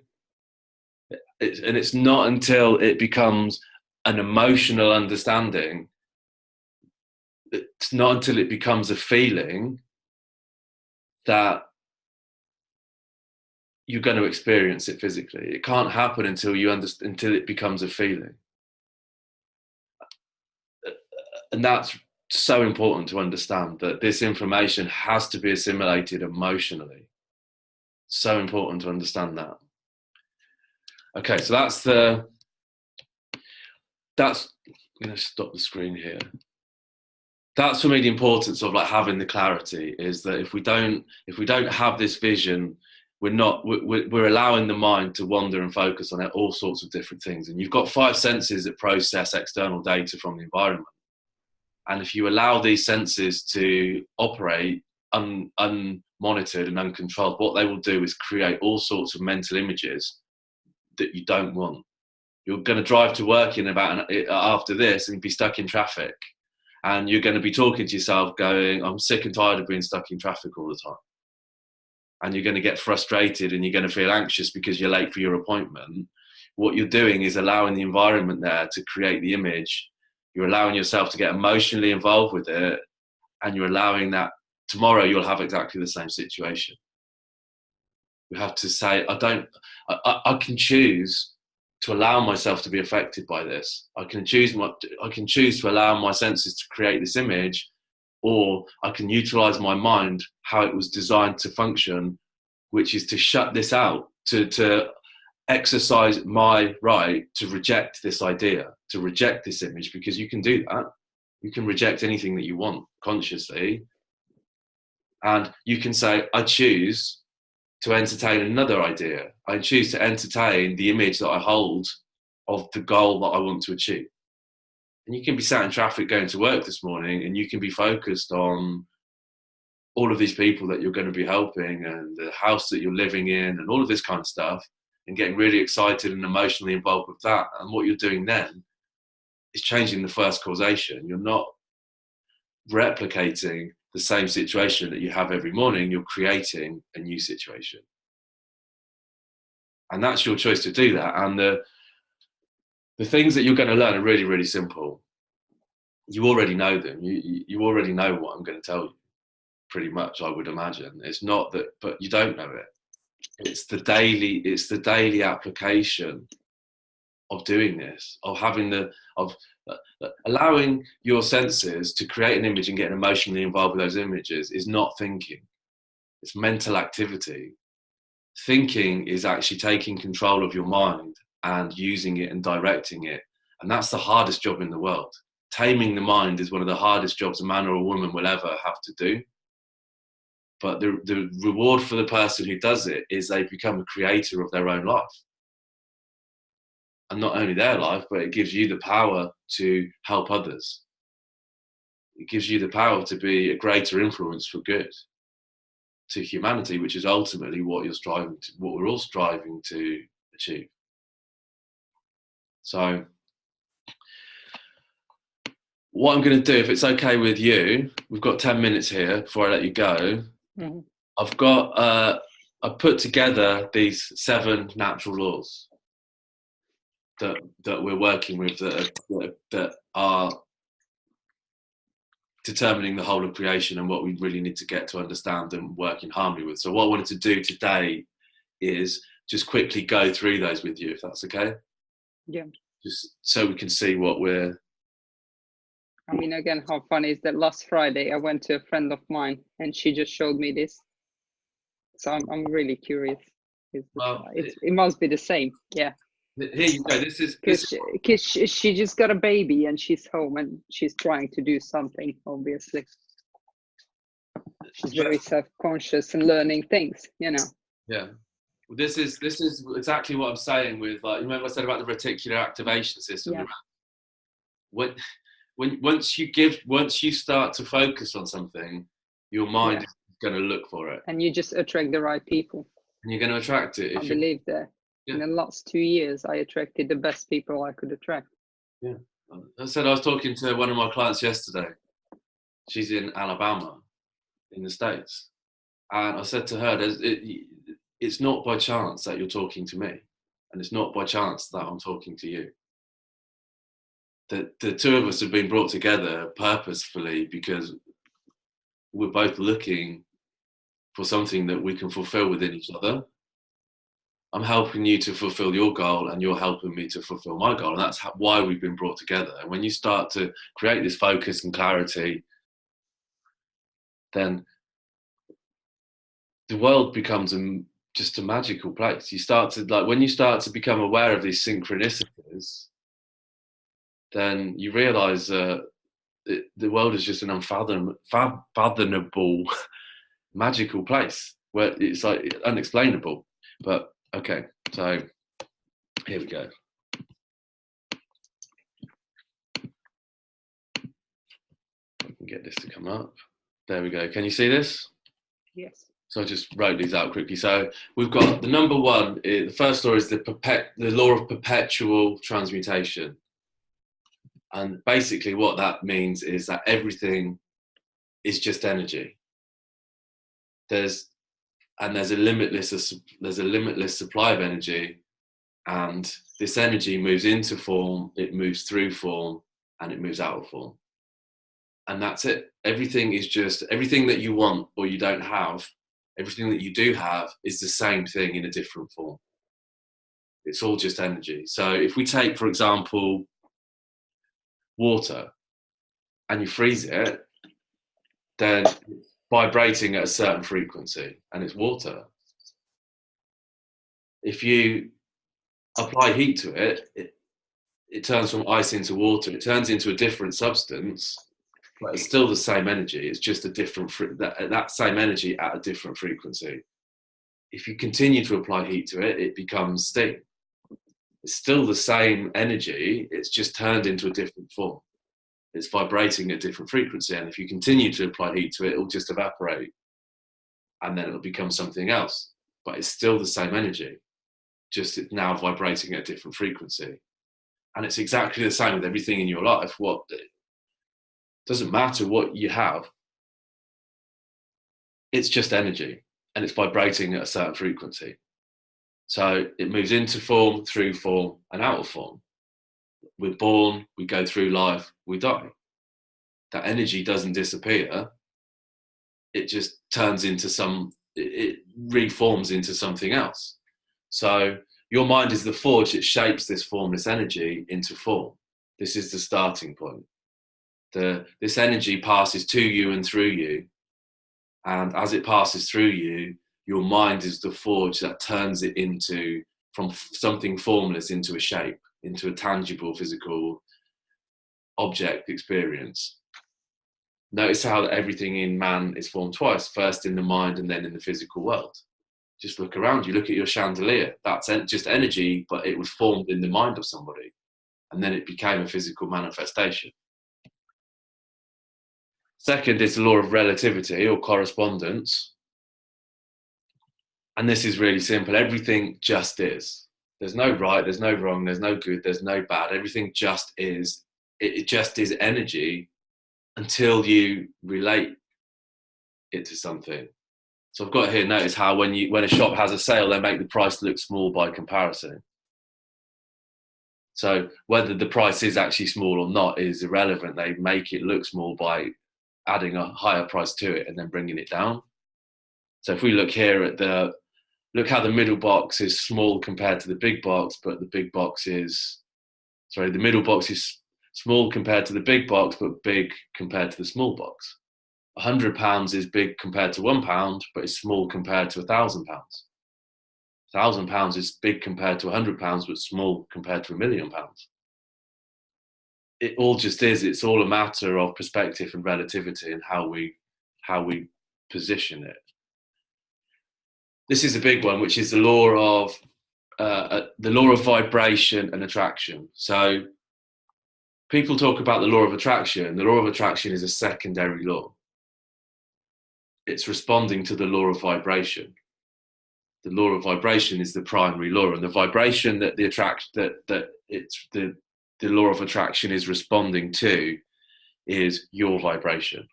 And it's not until it becomes an emotional understanding, it's not until it becomes a feeling that you're going to experience it physically. It can't happen until until it becomes a feeling. And that's so important to understand, that this information has to be assimilated emotionally. So important to understand that. Okay, so I'm going to stop the screen here. That's for me the importance of having the clarity, is that if we don't have this vision, we're allowing the mind to wander and focus on all sorts of different things. And you've got 5 senses that process external data from the environment. And if you allow these senses to operate unmonitored and uncontrolled, what they will do is create all sorts of mental images that you don't want. You're going to drive to work after this and be stuck in traffic. And you're going to be talking to yourself going, I'm sick and tired of being stuck in traffic all the time. And you're going to get frustrated and you're going to feel anxious because you're late for your appointment. What you're doing is allowing the environment there to create the image. You're allowing yourself to get emotionally involved with it. And you're allowing that tomorrow you'll have exactly the same situation. You have to say, I can choose to allow myself to be affected by this. I can choose to allow my senses to create this image, or I can utilize my mind how it was designed to function, which is to shut this out, to exercise my right to reject this idea, to reject this image, because you can do that. You can reject anything that you want consciously. And you can say, I choose to entertain another idea. I choose to entertain the image that I hold of the goal that I want to achieve. And you can be sat in traffic going to work this morning, and you can be focused on all of these people that you're going to be helping and the house that you're living in and all of this kind of stuff, and getting really excited and emotionally involved with that. And what you're doing then is changing the first causation. You're not replicating the same situation that you have every morning. You're creating a new situation. And that's your choice to do that. And the things that you're going to learn are really, really simple. You already know them. You already know what I'm going to tell you, pretty much, I would imagine. It's not that, but you don't know it. It's the daily application of doing this, of allowing your senses to create an image and getting emotionally involved with those images is not thinking. It's mental activity. Thinking is actually taking control of your mind and using it and directing it. And that's the hardest job in the world. Taming the mind is one of the hardest jobs a man or a woman will ever have to do. But the reward for the person who does it is they become a creator of their own life. And not only their life, but it gives you the power to help others. It gives you the power to be a greater influence for good to humanity, which is ultimately what we're all striving to achieve. So what I'm going to do, if it's okay with you, we've got 10 minutes here before I let you go. Mm-hmm. I've put together these 7 natural laws that we're working with that are determining the whole of creation and what we really need to get to understand and work in harmony with. So what I wanted to do today is just quickly go through those with you, if that's okay. Yeah. Just so we can see what we're... I mean, again, how funny is that last Friday I went to a friend of mine and she just showed me this. So I'm really curious. Well, it must be the same. Yeah. Here you go. This is because she just got a baby and she's home and she's trying to do something. Obviously, she's very self-conscious and learning things. You know. Yeah. Well, this is exactly what I'm saying with, like, remember I said about the reticular activation system. Yeah. Once you start to focus on something, your mind is going to look for it, and you just attract the right people. And you're going to attract it. I believe that. Yeah. In the last 2 years, I attracted the best people I could attract. Yeah. I said I was talking to one of my clients yesterday. She's in Alabama, in the States. And I said to her, it's not by chance that you're talking to me. And it's not by chance that I'm talking to you. The 2 of us have been brought together purposefully because we're both looking for something that we can fulfill within each other. I'm helping you to fulfill your goal and you're helping me to fulfill my goal. And that's why we've been brought together. And when you start to create this focus and clarity, then the world becomes just a magical place. You start to, like, when you start to become aware of these synchronicities, then you realize the world is just an unfathomable, magical place where it's like unexplainable. But okay, so here we go. I can get this to come up. There we go. Can you see this? Yes. So I just wrote these out quickly. So we've got the number 1. The first law is the law of perpetual transmutation. And basically what that means is that everything is just energy. There's a limitless supply of energy, and this energy moves into form, it moves through form, and it moves out of form. And that's it. Everything is just, everything that you want or you don't have, everything that you do have is the same thing in a different form. It's all just energy. So if we take, for example, water, and you freeze it, then it's vibrating at a certain frequency, and it's water. If you apply heat to it, it turns from ice into water. It turns into a different substance, but it's still the same energy. It's just a different that same energy at a different frequency. If you continue to apply heat to it, it becomes steam. It's still the same energy. It's just turned into a different form. It's vibrating at a different frequency, and if you continue to apply heat to it, it'll just evaporate, and then it'll become something else. But it's still the same energy, just it's now vibrating at a different frequency. And it's exactly the same with everything in your life. It doesn't matter what you have, it's just energy, and it's vibrating at a certain frequency. So it moves into form, through form, and out of form. We're born, we go through life, we die. That energy doesn't disappear. It just turns into some it reforms into something else. So your mind is the forge that shapes this formless energy into form. This is the starting point. This energy passes to you and through you, and as it passes through you, your mind is the forge that turns it into, from something formless into a shape, into a tangible physical object experience. Notice how everything in man is formed twice, first in the mind and then in the physical world. Just look around you, look at your chandelier. That's just energy, but it was formed in the mind of somebody, and then it became a physical manifestation. Second is the law of relativity or correspondence. And this is really simple. Everything just is. There's no right, there's no wrong, there's no good, there's no bad. Everything just is. It just is energy until you relate it to something. So I've got here, notice how when a shop has a sale, they make the price look small by comparison. So whether the price is actually small or not is irrelevant. They make it look small by adding a higher price to it and then bringing it down. So if we look here at look how the middle box is small compared to the big box, but the middle box is small compared to the big box, but big compared to the small box. £100 is big compared to £1, but it's small compared to £1,000. £1,000 is big compared to £100, but small compared to £1,000,000. It all just is. It's all a matter of perspective and relativity and how we position it. This is a big one, which is the law of vibration and attraction. So people talk about the law of attraction. The law of attraction is a secondary law. It's responding to the law of vibration. The law of vibration is the primary law, and the vibration that the law of attraction is responding to is your vibration.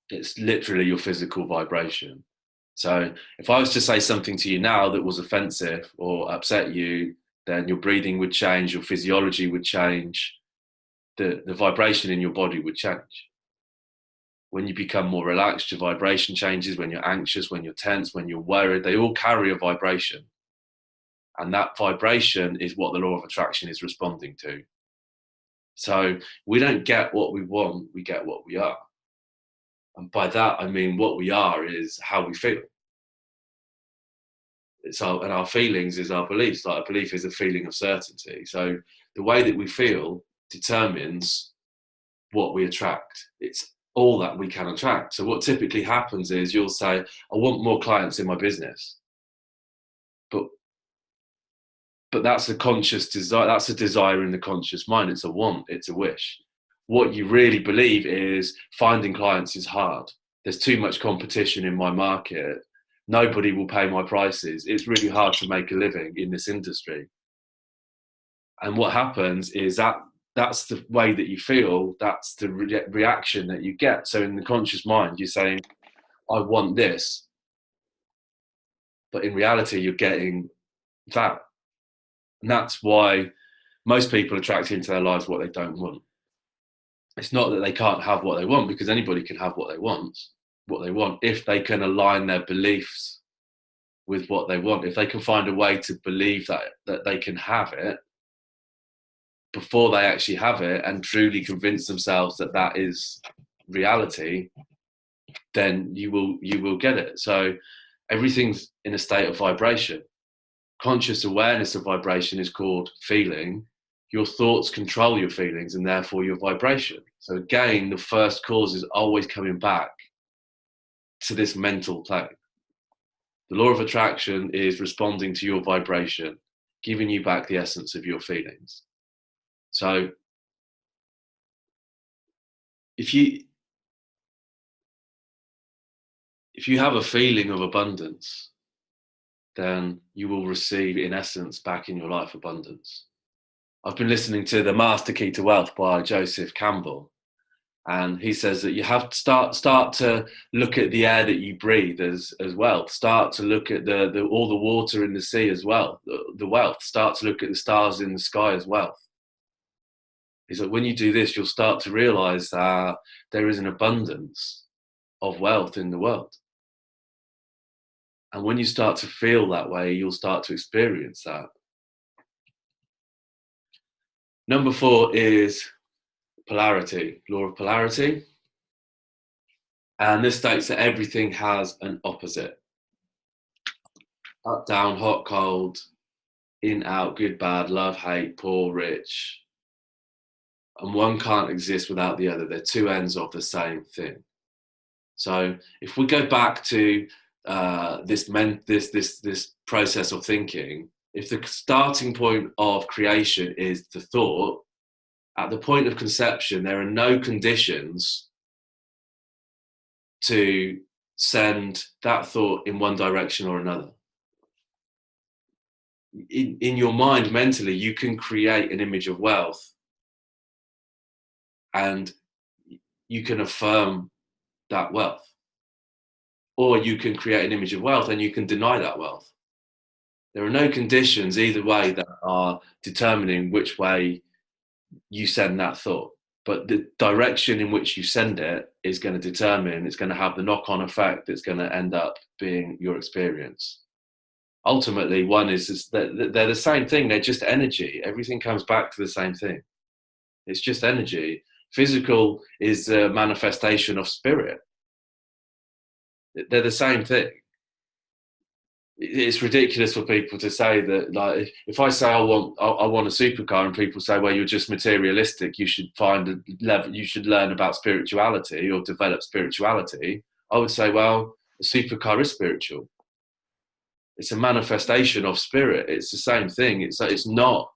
It's literally your physical vibration. So if I was to say something to you now that was offensive or upset you, then your breathing would change, your physiology would change, the vibration in your body would change. When you become more relaxed, your vibration changes. When you're anxious, when you're tense, when you're worried, they all carry a vibration. And that vibration is what the law of attraction is responding to. So we don't get what we want, we get what we are. And by that, I mean what we are is how we feel. And our feelings is our beliefs. Like a belief is a feeling of certainty. So the way that we feel determines what we attract. It's all that we can attract. So what typically happens is you'll say, I want more clients in my business. But that's a conscious desire. That's a desire in the conscious mind. It's a want. It's a wish. What you really believe is finding clients is hard. There's too much competition in my market. Nobody will pay my prices. It's really hard to make a living in this industry. And what happens is that's the way that you feel. That's the reaction that you get. So in the conscious mind, you're saying, I want this. But in reality, you're getting that. And that's why most people attract into their lives what they don't want. It's not that they can't have what they want, because anybody can have what they want if they can align their beliefs with what they want. If they can find a way to believe that they can have it before they actually have it and truly convince themselves that that is reality, then you will get it. So everything's in a state of vibration. Conscious awareness of vibration is called feeling. Your thoughts control your feelings and therefore your vibration. So again, the first cause is always coming back to this mental plane. The law of attraction is responding to your vibration, giving you back the essence of your feelings. So if you have a feeling of abundance, then you will receive, in essence, back in your life abundance. I've been listening to The Master Key to Wealth by Joseph Campbell, and he says that you have to start to look at the air that you breathe as wealth. Start to look at all the water in the sea as well, the wealth. Start to look at the stars in the sky as wealth. He said when you do this, you'll start to realize that there is an abundance of wealth in the world. And when you start to feel that way, you'll start to experience that. Number 4 is polarity, law of polarity. And this states that everything has an opposite. Up, down, hot, cold, in, out, good, bad, love, hate, poor, rich. And one can't exist without the other. They're two ends of the same thing. So if we go back to this process of thinking, if the starting point of creation is the thought, at the point of conception, there are no conditions to send that thought in one direction or another. In your mind, mentally, you can create an image of wealth and you can affirm that wealth. Or you can create an image of wealth and you can deny that wealth. There are no conditions either way that are determining which way you send that thought. But the direction in which you send it is going to determine, it's going to have the knock-on effect that's going to end up being your experience. Ultimately, one is that they're the same thing. They're just energy. Everything comes back to the same thing. It's just energy. Physical is the manifestation of spirit. They're the same thing. It's ridiculous for people to say that, like, if I say I want a supercar and people say, well, you're just materialistic, you should find a level, you should learn about spirituality or develop spirituality, I would say, well, a supercar is spiritual. It's a manifestation of spirit. It's the same thing. It's not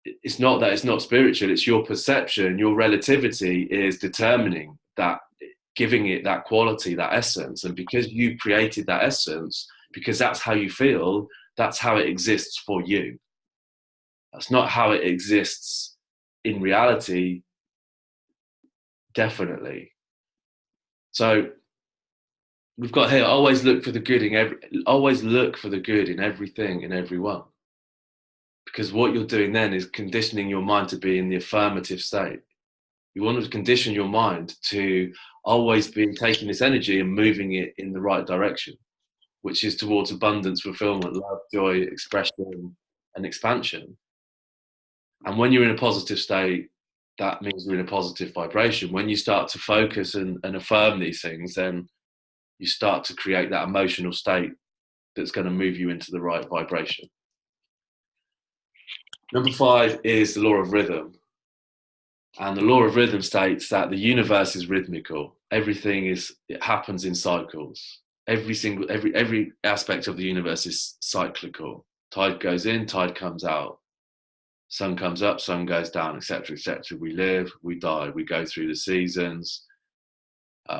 that it's not spiritual. It's your perception, your relativity is determining that, giving it that quality, that essence. And because you created that essence, because that's how you feel, that's how it exists for you. That's not how it exists in reality, definitely. So we've got here, always look for the good in everything, in everyone. Because what you're doing then is conditioning your mind to be in the affirmative state. You want to condition your mind to always be taking this energy and moving it in the right direction, which is towards abundance, fulfillment, love, joy, expression, and expansion. And when you're in a positive state, that means you're in a positive vibration. When you start to focus and affirm these things, then you start to create that emotional state that's going to move you into the right vibration. Number 5 is the law of rhythm. And the law of rhythm states that the universe is rhythmical. It happens in cycles. Every aspect of the universe is cyclical. Tide goes in, tide comes out. Sun comes up, sun goes down, etc., etc. We live, we die, we go through the seasons.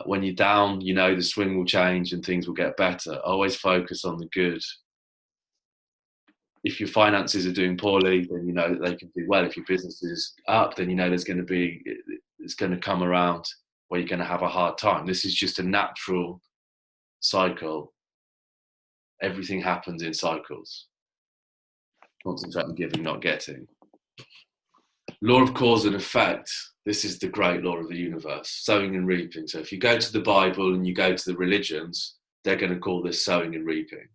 When you're down, you know the swing will change and things will get better. Always focus on the good. If your finances are doing poorly, then you know that they can do well. If your business is up, then you know it's going to come around where you're going to have a hard time. This is just a natural cycle. Everything happens in cycles. Concentrate on giving, not getting. Law of cause and effect. This is the great law of the universe, sowing and reaping. So if you go to the Bible and you go to the religions, they're going to call this sowing and reaping.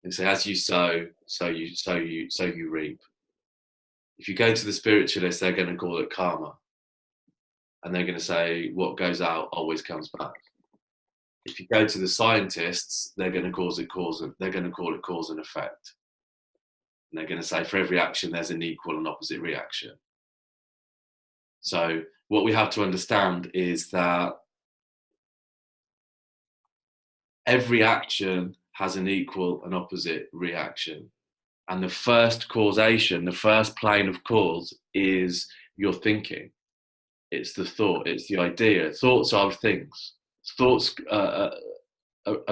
And so as you sow, so you reap. If you go to the spiritualists, they're going to call it karma. And they're going to say what goes out always comes back. If you go to the scientists, they're going to call it cause and effect. And they're going to say for every action, there's an equal and opposite reaction. So what we have to understand is that every action has an equal and opposite reaction. And the first causation, the first plane of cause is your thinking. It's the thought, it's the idea. Thoughts are things. Thoughts are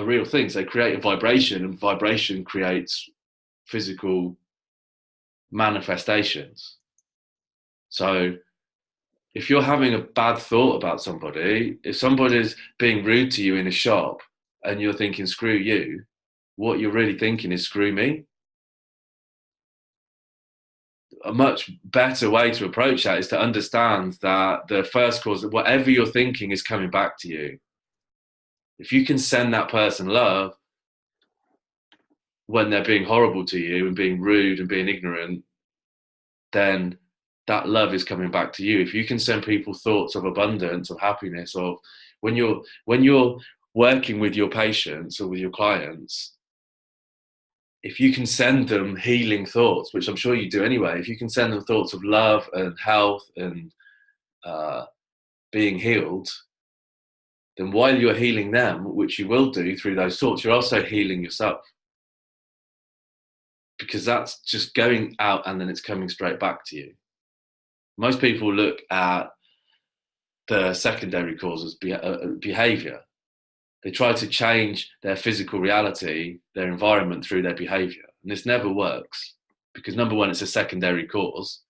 real things. They create a vibration, and vibration creates physical manifestations. So if you're having a bad thought about somebody, if somebody's being rude to you in a shop and you're thinking, screw you, what you're really thinking is screw me. A much better way to approach that is to understand that the first cause, whatever you're thinking, is coming back to you. If you can send that person love when they're being horrible to you and being rude and being ignorant, then that love is coming back to you. If you can send people thoughts of abundance, of happiness, of when you're working with your patients or with your clients, if you can send them healing thoughts, which I'm sure you do anyway, if you can send them thoughts of love and health and being healed, then while you're healing them, which you will do through those thoughts, you're also healing yourself. Because that's just going out and then it's coming straight back to you. Most people look at the secondary causes, behavior. They try to change their physical reality, their environment through their behavior. And this never works because number one, it's a secondary cause.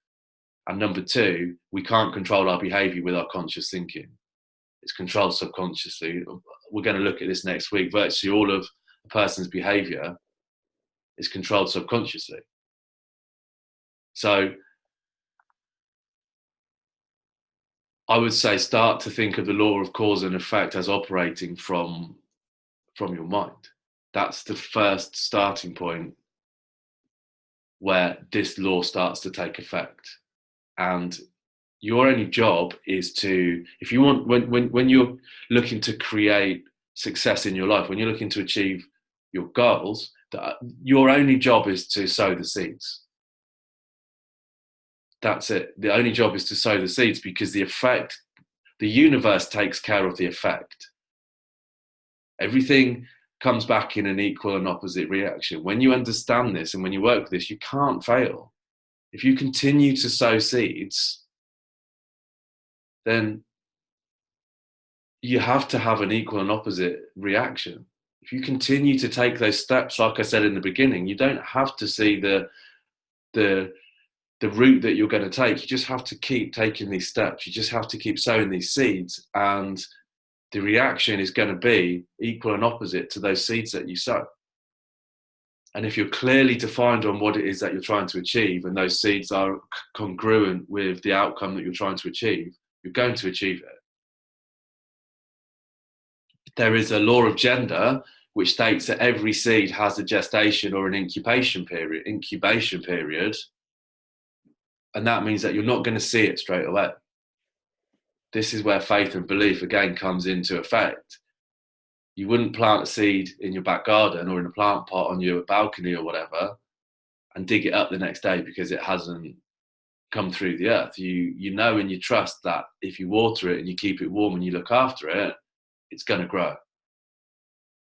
And number two, we can't control our behavior with our conscious thinking. It's controlled subconsciously. We're going to look at this next week. Virtually all of a person's behavior is controlled subconsciously. So I would say start to think of the law of cause and effect as operating from your mind. That's the first starting point where this law starts to take effect. And your only job is to, if you want, when you're looking to create success in your life, when you're looking to achieve your goals, your only job is to sow the seeds. That's it. The only job is to sow the seeds, because the effect, the universe takes care of the effect. Everything comes back in an equal and opposite reaction. When you understand this and when you work with this, you can't fail. If you continue to sow seeds, then you have to have an equal and opposite reaction. If you continue to take those steps, like I said in the beginning, you don't have to see the route that you're going to take. You just have to keep taking these steps. You just have to keep sowing these seeds, and the reaction is going to be equal and opposite to those seeds that you sow. And if you're clearly defined on what it is that you're trying to achieve, and those seeds are congruent with the outcome that you're trying to achieve, you're going to achieve it. There is a law of gender which states that every seed has a gestation or an incubation period, and that means that you're not going to see it straight away. This is where faith and belief again comes into effect. You wouldn't plant a seed in your back garden or in a plant pot on your balcony or whatever and dig it up the next day because it hasn't come through the earth. You know and you trust that if you water it and you keep it warm and you look after it, it's going to grow.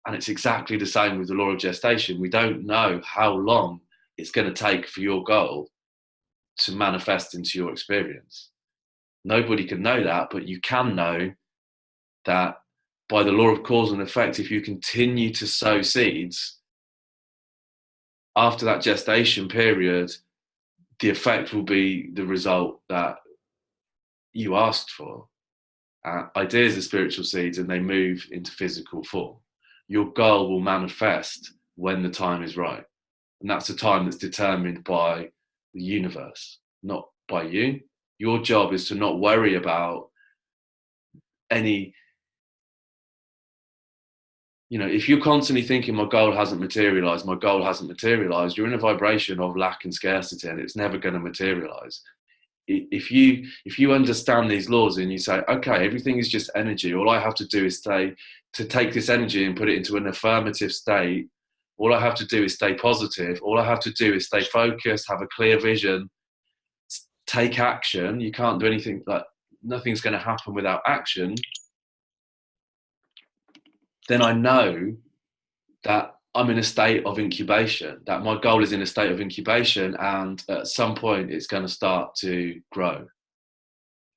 And it's exactly the same with the law of gestation. We don't know how long it's going to take for your goal to manifest into your experience. Nobody can know that, but you can know that by the law of cause and effect, if you continue to sow seeds, after that gestation period, the effect will be the result that you asked for. Ideas are spiritual seeds and they move into physical form. Your goal will manifest when the time is right. And that's a time that's determined by the universe, not by you. Your job is to not worry about any, if you're constantly thinking my goal hasn't materialized, you're in a vibration of lack and scarcity and it's never going to materialize. If you understand these laws and you say, okay, everything is just energy, all I have to do is take this energy and put it into an affirmative state. All I have to do is stay positive. All I have to do is stay focused, have a clear vision, take action. You can't do anything, like nothing's going to happen without action. Then I know that I'm in a state of incubation, that my goal is in a state of incubation, and at some point it's going to start to grow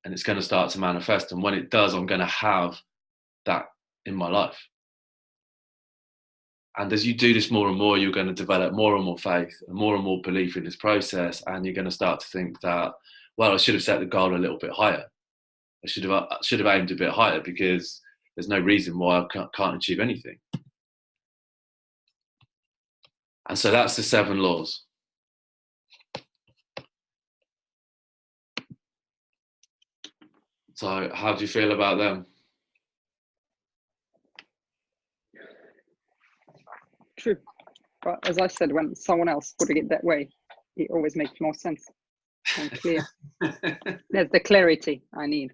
and it's going to start to manifest. And when it does, I'm going to have that in my life. And as you do this more and more, you're going to develop more and more faith and more belief in this process. And you're going to start to think that, well, I should have set the goal a little bit higher. I should have aimed a bit higher, because there's no reason why I can't achieve anything. And so that's the 7 laws. So how do you feel about them? true. But as I said, when someone else putting it that way, it always makes more sense and clear. There's the clarity I need.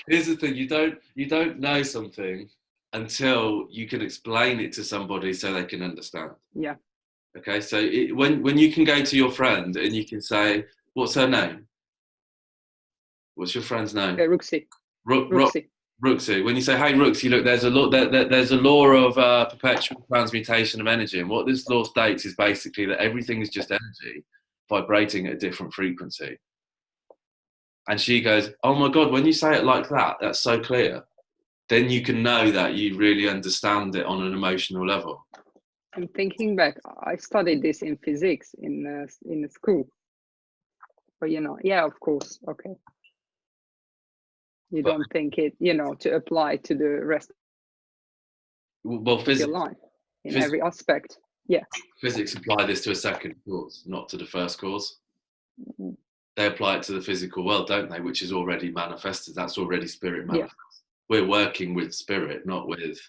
Here's the thing: you don't know something until you can explain it to somebody so they can understand. Yeah. Okay, so when you can go to your friend and you can say, "What's her name? What's your friend's name?" Ruxy. Ruxy. Ruxy. When you say, "Hey, Ruxy, look, there's a law. There's a law of perpetual transmutation of energy, and what this law states is basically that everything is just energy vibrating at a different frequency." And she goes, "Oh my God, when you say it like that, that's so clear." Then you can know that you really understand it on an emotional level. I'm thinking back, I studied this in physics in the school. But, yeah, of course, okay. You don't think it, to apply to the rest of your life in every aspect. Yeah. Physics apply this to a second cause, not to the first cause. Mm-hmm. They apply it to the physical world, don't they? Which is already manifested. That's already spirit manifest. Yeah. We're working with spirit, not with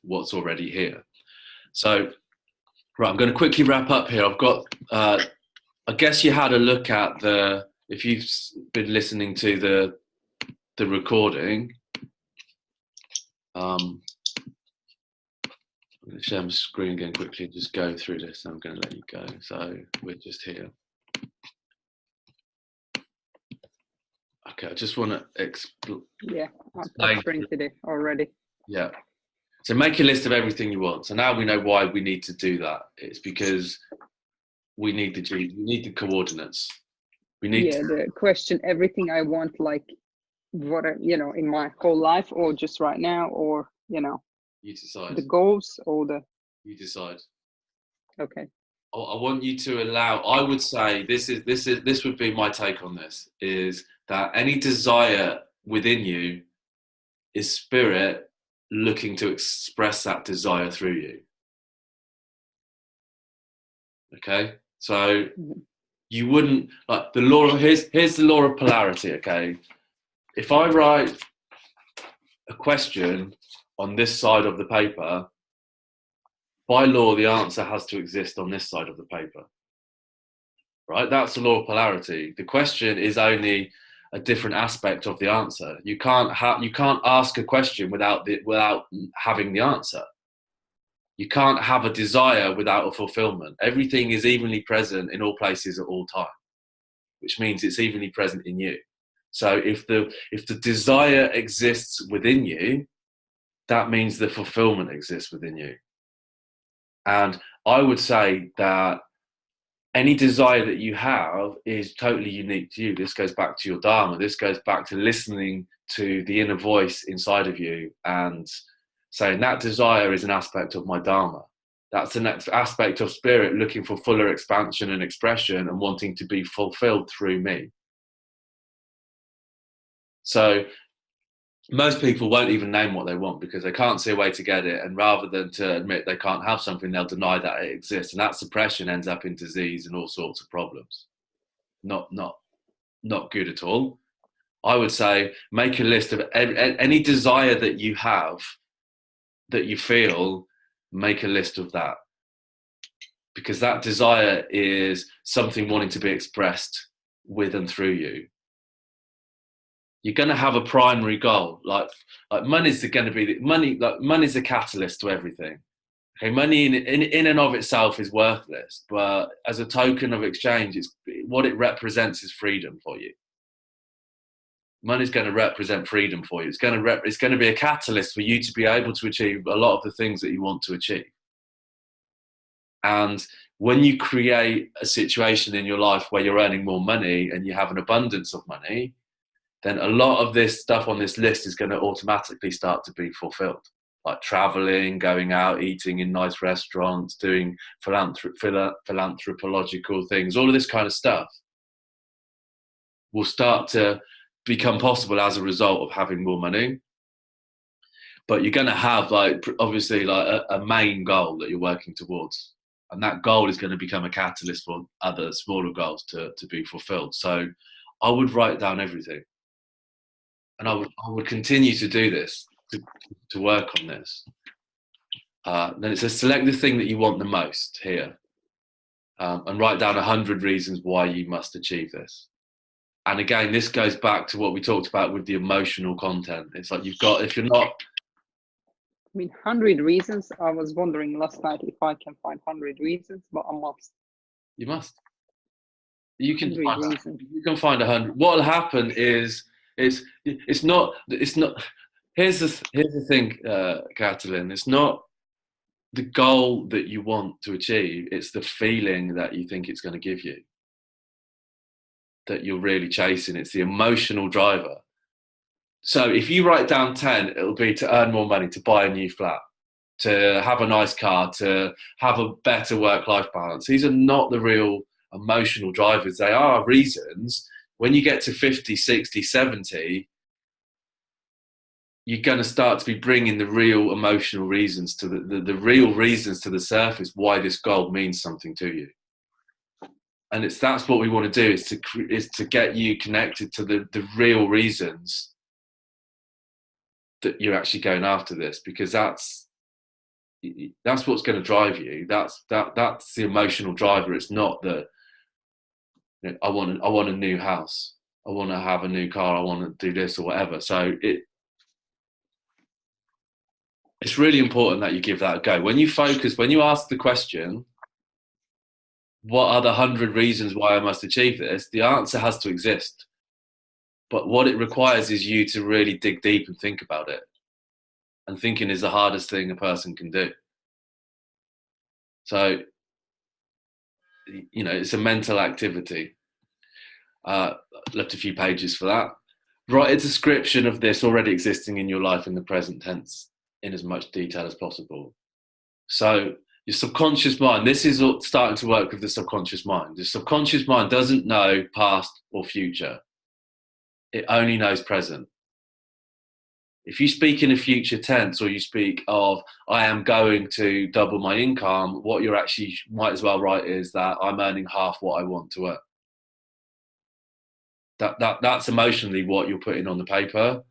what's already here. So, right, I'm going to quickly wrap up here. I've got, I guess you had a look at if you've been listening to the recording, I'm going to share my screen again quickly, just go through this, and I'm going to let you go. So we're just here. Okay, I just want to explain. Yeah, I've printed it already. Yeah. So make a list of everything you want. So now we know why we need to do that. It's because we need the coordinates. We need the question, everything I want, like what, in my whole life, or just right now, or, you decide. The goals or You decide. Okay. I want you to allow, I would say this would be my take on this, is that any desire within you is spirit looking to express that desire through you. Okay? So you wouldn't, like the law of, here's the law of polarity, okay? If I write a question on this side of the paper, by law, the answer has to exist on this side of the paper. Right? That's the law of polarity. The question is only a different aspect of the answer. You can't ask a question without having the answer. You can't have a desire without a fulfillment. Everything is evenly present in all places at all time, which means it's evenly present in you. So if the desire exists within you, that means the fulfillment exists within you. And I would say that any desire that you have is totally unique to you. This goes back to your Dharma. This goes back to listening to the inner voice inside of you and saying that desire is an aspect of my Dharma. That's the next aspect of spirit looking for fuller expansion and expression and wanting to be fulfilled through me. So most people won't even name what they want because they can't see a way to get it. And rather than to admit they can't have something, they'll deny that it exists. And that suppression ends up in disease and all sorts of problems. Not good at all. I would say make a list of any desire that you have, that you feel, make a list of that. Because that desire is something wanting to be expressed with and through you. You're going to have a primary goal. Like money's going to be money. Like money's a catalyst to everything. Okay, money in and of itself is worthless, but as a token of exchange, it's what it represents is freedom for you. Money's going to represent freedom for you. It's going to be a catalyst for you to be able to achieve a lot of the things that you want to achieve. And when you create a situation in your life where you're earning more money and you have an abundance of money, then a lot of this stuff on this list is going to automatically start to be fulfilled. Like traveling, going out, eating in nice restaurants, doing philanthropological things, all of this kind of stuff will start to become possible as a result of having more money. But you're going to have obviously a main goal that you're working towards. And that goal is going to become a catalyst for other smaller goals to be fulfilled. So I would write down everything. And I would continue to do this, to work on this. Then it says select the thing that you want the most here, and write down 100 reasons why you must achieve this. And again, this goes back to what we talked about with the emotional content. It's like if you're not. I mean, 100 reasons. I was wondering last night if I can find 100 reasons, but I must. You must. You can find. Reasons. You can find 100. What will happen is it's not. Here's the thing, Catalin. It's not the goal that you want to achieve. It's the feeling that you think it's going to give you, that you're really chasing. It's the emotional driver. So if you write down 10, it'll be to earn more money, to buy a new flat, to have a nice car, to have a better work-life balance. These are not the real emotional drivers. They are reasons. When you get to 50, 60, 70, you're going to start to be bringing the real emotional reasons to the real reasons to the surface why this goal means something to you. And that's what we want to do, is to get you connected to the real reasons that you're actually going after this, because that's what's going to drive you. That's the emotional driver. It's not the, I want a new house, I want to have a new car, I want to do this or whatever. So it's really important that you give that a go. When you ask the question, what are the 100 reasons why I must achieve this? The answer has to exist. But what it requires is you to really dig deep and think about it. And thinking is the hardest thing a person can do. So, it's a mental activity. Left a few pages for that. Write a description of this already existing in your life in the present tense in as much detail as possible. So your subconscious mind, this is starting to work with the subconscious mind. The subconscious mind doesn't know past or future. It only knows present. If you speak in a future tense, or you speak of, I am going to double my income, what you're actually might as well write is that I'm earning half what I want to earn. That's emotionally what you're putting on the paper,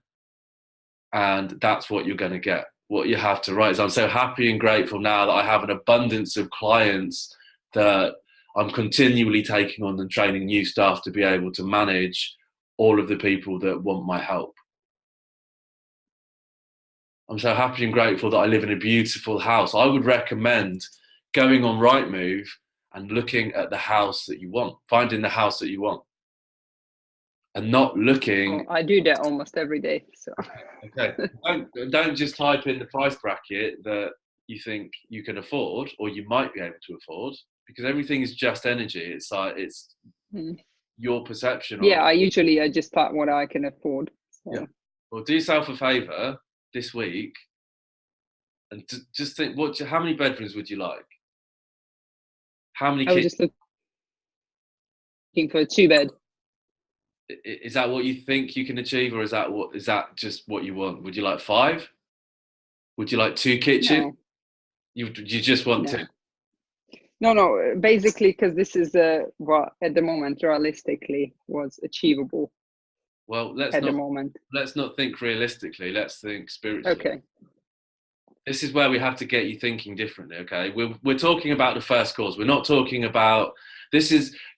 and that's what you're going to get. What you have to write is, I'm so happy and grateful now that I have an abundance of clients that I'm continually taking on and training new staff to be able to manage all of the people that want my help. I'm so happy and grateful that I live in a beautiful house. I would recommend going on Rightmove and looking at the house that you want, finding the house that you want, and not looking. I do that almost every day. So. Okay, don't just type in the price bracket that you think you can afford or you might be able to afford, because everything is just energy. It's like your perception. Yeah, I just type what I can afford. So. Yeah. Well, do yourself a favor this week and just think, how many bedrooms would you like? How many kids? I was just looking for a 2-bed. Is that what you think you can achieve, or is that just what you want? Would you like 5? Would you like 2 kitchens? No. You just want 2? No. Basically, because this is what at the moment realistically was achievable. Well, let's not think realistically. Let's think spiritually. Okay. This is where we have to get you thinking differently. Okay, we're talking about the first cause. We're not talking about.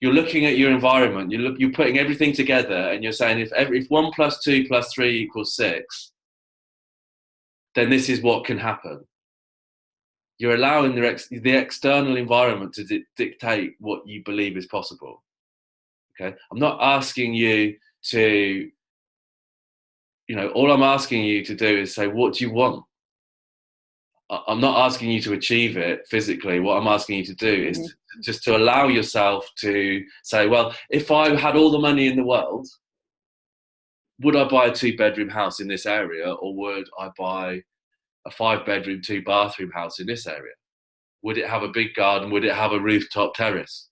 You're looking at your environment. You're putting everything together, and you're saying if 1 + 2 + 3 = 6, then this is what can happen. You're allowing the external environment to dictate what you believe is possible. Okay, I'm not asking you to. All I'm asking you to do is say, what do you want? I'm not asking you to achieve it physically. What I'm asking you to do is just to allow yourself to say, well, if I had all the money in the world, would I buy a 2-bedroom house in this area, or would I buy a 5-bedroom, 2-bathroom house in this area? Would it have a big garden? Would it have a rooftop terrace?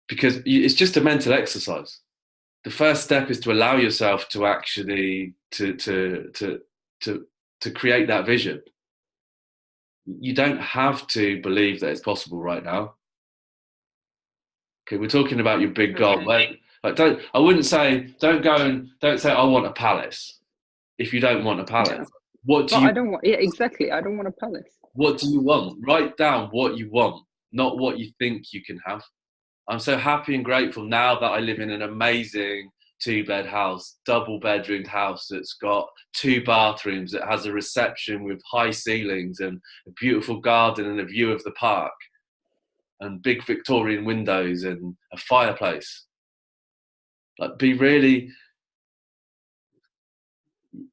Because it's just a mental exercise. The first step is to allow yourself to actually to create that vision. You don't have to believe that it's possible right now. Okay, we're talking about your big goal. Like, I wouldn't say, don't say, I want a palace if you don't want a palace. Yeah. What do Well, you? I don't want. Yeah, exactly. I don't want a palace. What do you want? Write down what you want, not what you think you can have. I'm so happy and grateful now that I live in an amazing 2-bed house, double bedroomed house that's got 2 bathrooms, that has a reception with high ceilings and a beautiful garden and a view of the park and big Victorian windows and a fireplace. Like, be really,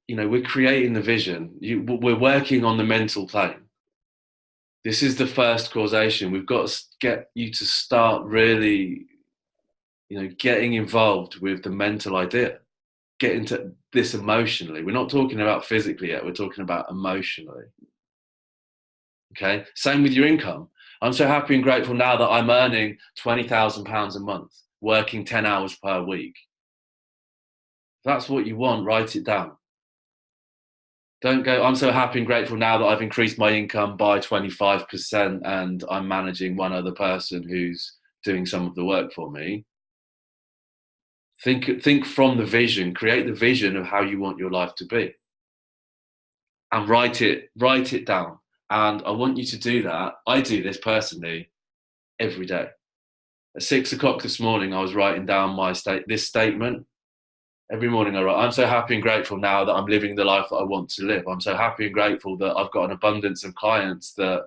we're creating the vision. We're working on the mental plane. This is the first causation. We've got to get you to start really, getting involved with the mental idea. Get into this emotionally. We're not talking about physically yet. We're talking about emotionally. Okay. Same with your income. I'm so happy and grateful now that I'm earning £20,000 a month, working 10 hours per week. If that's what you want, write it down. Don't go, I'm so happy and grateful now that I've increased my income by 25% and I'm managing one other person who's doing some of the work for me. Think from the vision, create the vision of how you want your life to be. And write it down. And I want you to do that. I do this personally every day. At 6 o'clock this morning, I was writing down this statement. Every morning I write, I'm so happy and grateful now that I'm living the life that I want to live. I'm so happy and grateful that I've got an abundance of clients that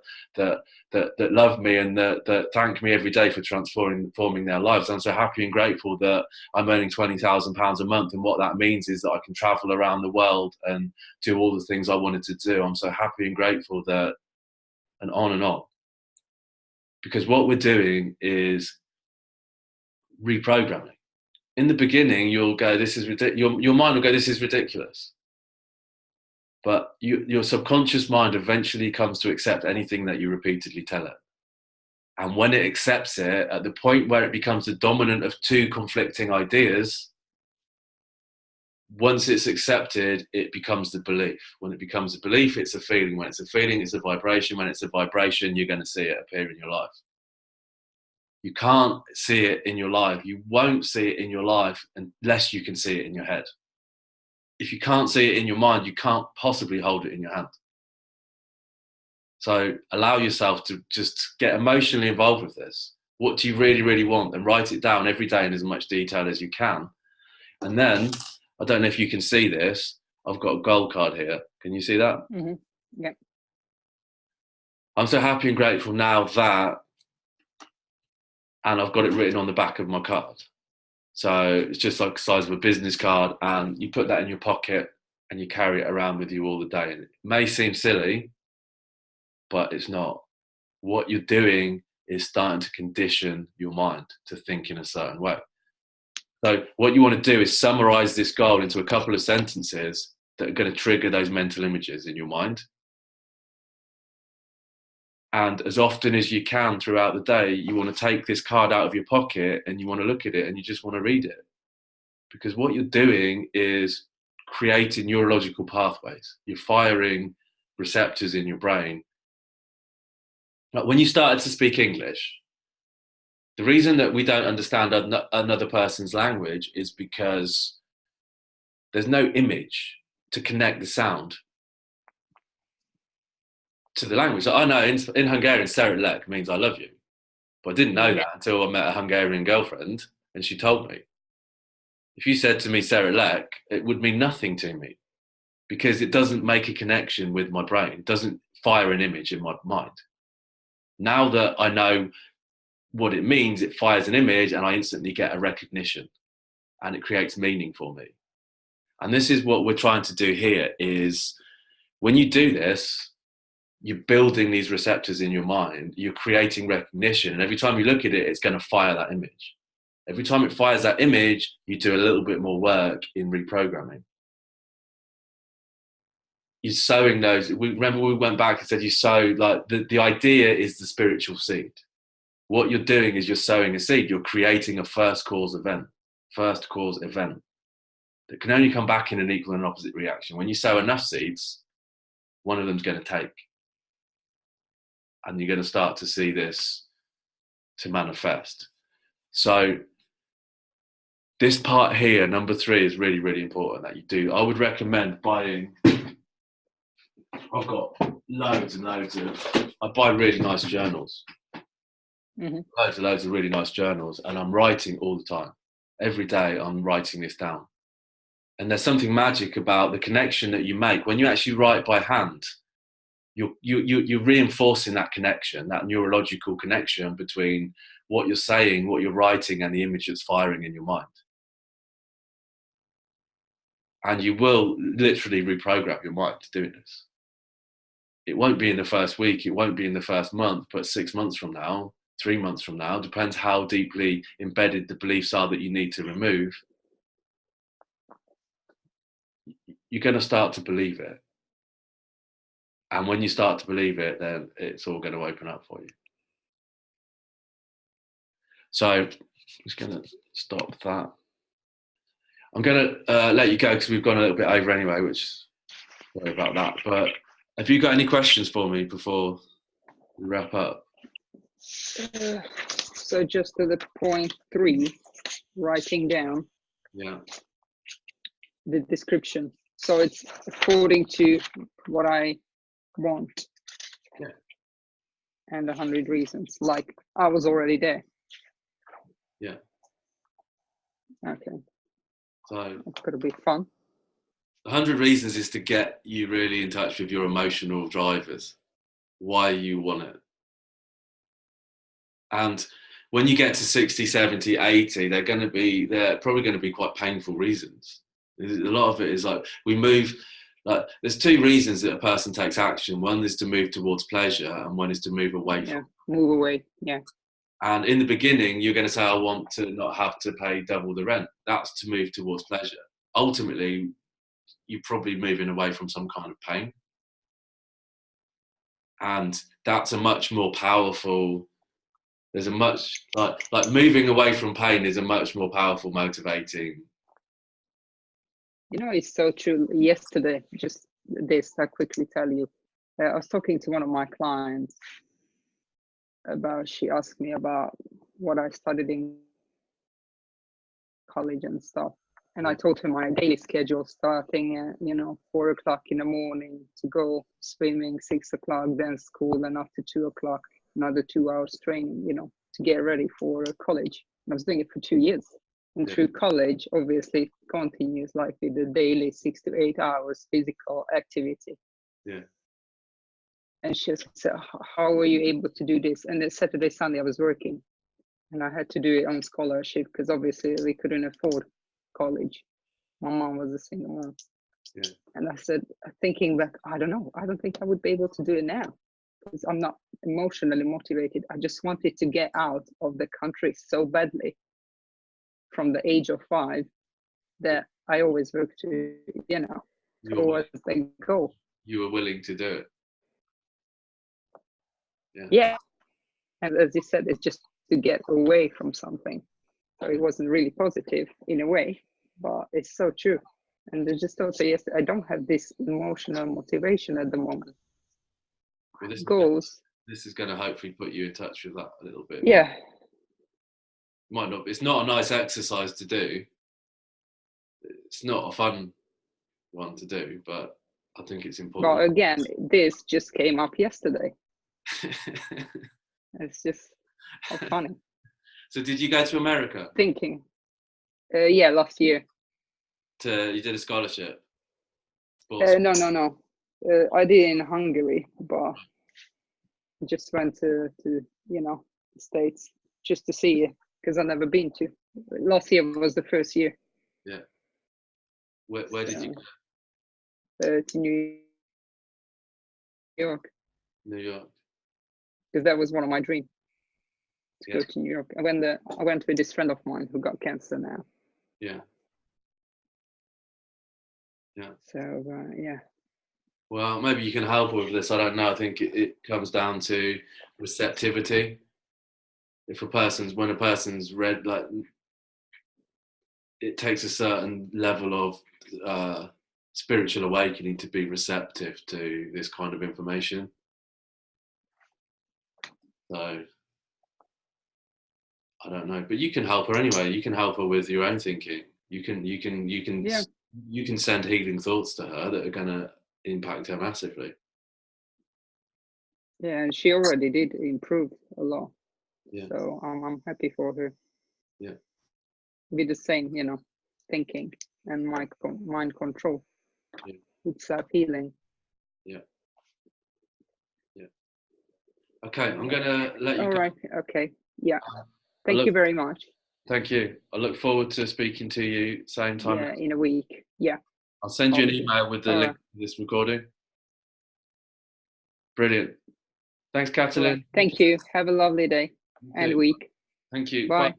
love me and that thank me every day for transforming their lives. I'm so happy and grateful that I'm earning £20,000 a month, and what that means is that I can travel around the world and do all the things I wanted to do. I'm so happy and grateful that, and on and on. Because what we're doing is reprogramming. In the beginning, you'll go, this is ridiculous. Your mind will go, this is ridiculous. But your subconscious mind eventually comes to accept anything that you repeatedly tell it. And when it accepts it, at the point where it becomes the dominant of 2 conflicting ideas, once it's accepted, it becomes the belief. When it becomes a belief, it's a feeling. When it's a feeling, it's a vibration. When it's a vibration, you're going to see it appear in your life. You can't see it in your life. You won't see it in your life unless you can see it in your head. If you can't see it in your mind, you can't possibly hold it in your hand. So allow yourself to just get emotionally involved with this. What do you really, really want? And write it down every day in as much detail as you can. And then, I don't know if you can see this, I've got a goal card here. Can you see that? Mm-hmm. Yeah. I'm so happy and grateful now that, and I've got it written on the back of my card. So it's just like the size of a business card, and you put that in your pocket and you carry it around with you all the day. And it may seem silly, but it's not. What you're doing is starting to condition your mind to think in a certain way. So what you want to do is summarize this goal into a couple of sentences that are going to trigger those mental images in your mind. And as often as you can throughout the day, you want to take this card out of your pocket and you want to look at it and you just want to read it. Because what you're doing is creating neurological pathways. You're firing receptors in your brain. Like when you started to speak English, the reason that we don't understand another person's language is because there's no image to connect the sound to the language. So I know in Hungarian, Szerelek means I love you. But I didn't know that until I met a Hungarian girlfriend and she told me. If you said to me Szerelek, it would mean nothing to me because it doesn't make a connection with my brain. It doesn't fire an image in my mind. Now that I know what it means, it fires an image and I instantly get a recognition and it creates meaning for me. And this is what we're trying to do here is when you do this, you're building these receptors in your mind, you're creating recognition. And every time you look at it, it's going to fire that image. Every time it fires that image, you do a little bit more work in reprogramming. You're sowing those. Remember we went back and said you sow, like the idea is the spiritual seed. What you're doing is you're sowing a seed. You're creating a first cause event that can only come back in an equal and opposite reaction. When you sow enough seeds, one of them's going to take. And you're going to start to see this to manifest. So this part here, number 3, is really, really important that you do. I would recommend buying. I've got loads and loads of. I buy really nice journals. Loads and loads of really nice journals, and I'm writing all the time. Every day, I'm writing this down. And there's something magic about the connection that you make when you actually write by hand. You're reinforcing that connection, that neurological connection between what you're saying, what you're writing, and the image that's firing in your mind. And you will literally reprogram your mind to doing this. It won't be in the first week, it won't be in the first month, but 6 months from now, 3 months from now, depends how deeply embedded the beliefs are that you need to remove. You're going to start to believe it. And when you start to believe it, then it's all going to open up for you. So I'm just going to stop that. I'm going to let you go because we've gone a little bit over anyway, which, sorry about that. But have you got any questions for me before we wrap up? So just to the point 3, writing down the description. So it's according to what I want. And 100 reasons. Like I was already there. Yeah. Okay. So it's going to be fun. 100 reasons is to get you really in touch with your emotional drivers, why you want it. And when you get to 60, 70, 80, they're probably going to be quite painful reasons. A lot of it is like we move, like there's 2 reasons that a person takes action. One is to move towards pleasure and one is to move away from. Move away. Yeah. And in the beginning, you're going to say, I want to not have to pay double the rent. That's to move towards pleasure. Ultimately, you're probably moving away from some kind of pain. And that's a much more powerful, there's a much, like moving away from pain is a much more powerful motivating. You know, it's so true. Yesterday, just this, I'll quickly tell you. I was talking to one of my clients she asked me about what I studied in college and stuff. And I told her my daily schedule starting at, 4 o'clock in the morning to go swimming, 6 o'clock, then school, and after 2 o'clock, another 2 hours training, to get ready for college. And I was doing it for 2 years. And through college, obviously, it continues like with the daily 6 to 8 hours physical activity. Yeah. And she said, how were you able to do this? And then Saturday, Sunday, I was working. And I had to do it on scholarship because obviously we couldn't afford college. My mom was a single mom. Yeah. And I said, thinking back, I don't know. I don't think I would be able to do it now because I'm not emotionally motivated. I just wanted to get out of the country so badly from the age of 5 that I always work to, towards the goal. You were willing to do it. Yeah. And as you said, it's just to get away from something. So it wasn't really positive in a way, but it's so true. And there's just also, yes, I don't have this emotional motivation at the moment. Well, Goals. This is going to hopefully put you in touch with that a little bit. Yeah. Might not. It's not a nice exercise to do. It's not a fun one to do, but I think it's important. But again, this just came up yesterday. It's just funny. So did you go to America? Thinking. Yeah, last year. You did a scholarship? No. I did in Hungary, but I just went to the States just to see it because I've never been to. Last year was the first year. Yeah. Where did you go? To New York. New York. Because that was one of my dreams. To go to New York. I went with this friend of mine who got cancer now. Yeah. Yeah. So yeah. Well, maybe you can help with this. I don't know. I think it comes down to receptivity. When a person's read, like, it takes a certain level of spiritual awakening to be receptive to this kind of information. So I don't know, but you can help her anyway. You can help her with your own thinking. You can Yeah. you can send healing thoughts to her that are going to impact her massively. Yeah, and she already did improve a lot. Yeah. So I'm happy for her. Yeah. With the same, thinking and mind control. Yeah. It's healing. Yeah. Yeah. Okay, I'm gonna let you All go. right. Okay. Yeah. Thank you very much. Thank you. I look forward to speaking to you same time. Yeah, in a week. Yeah. I'll send you an email with the link to this recording. Brilliant. Thanks, Catalin. Right. Thank you. Have a lovely day and week. Thank you. Bye. Bye.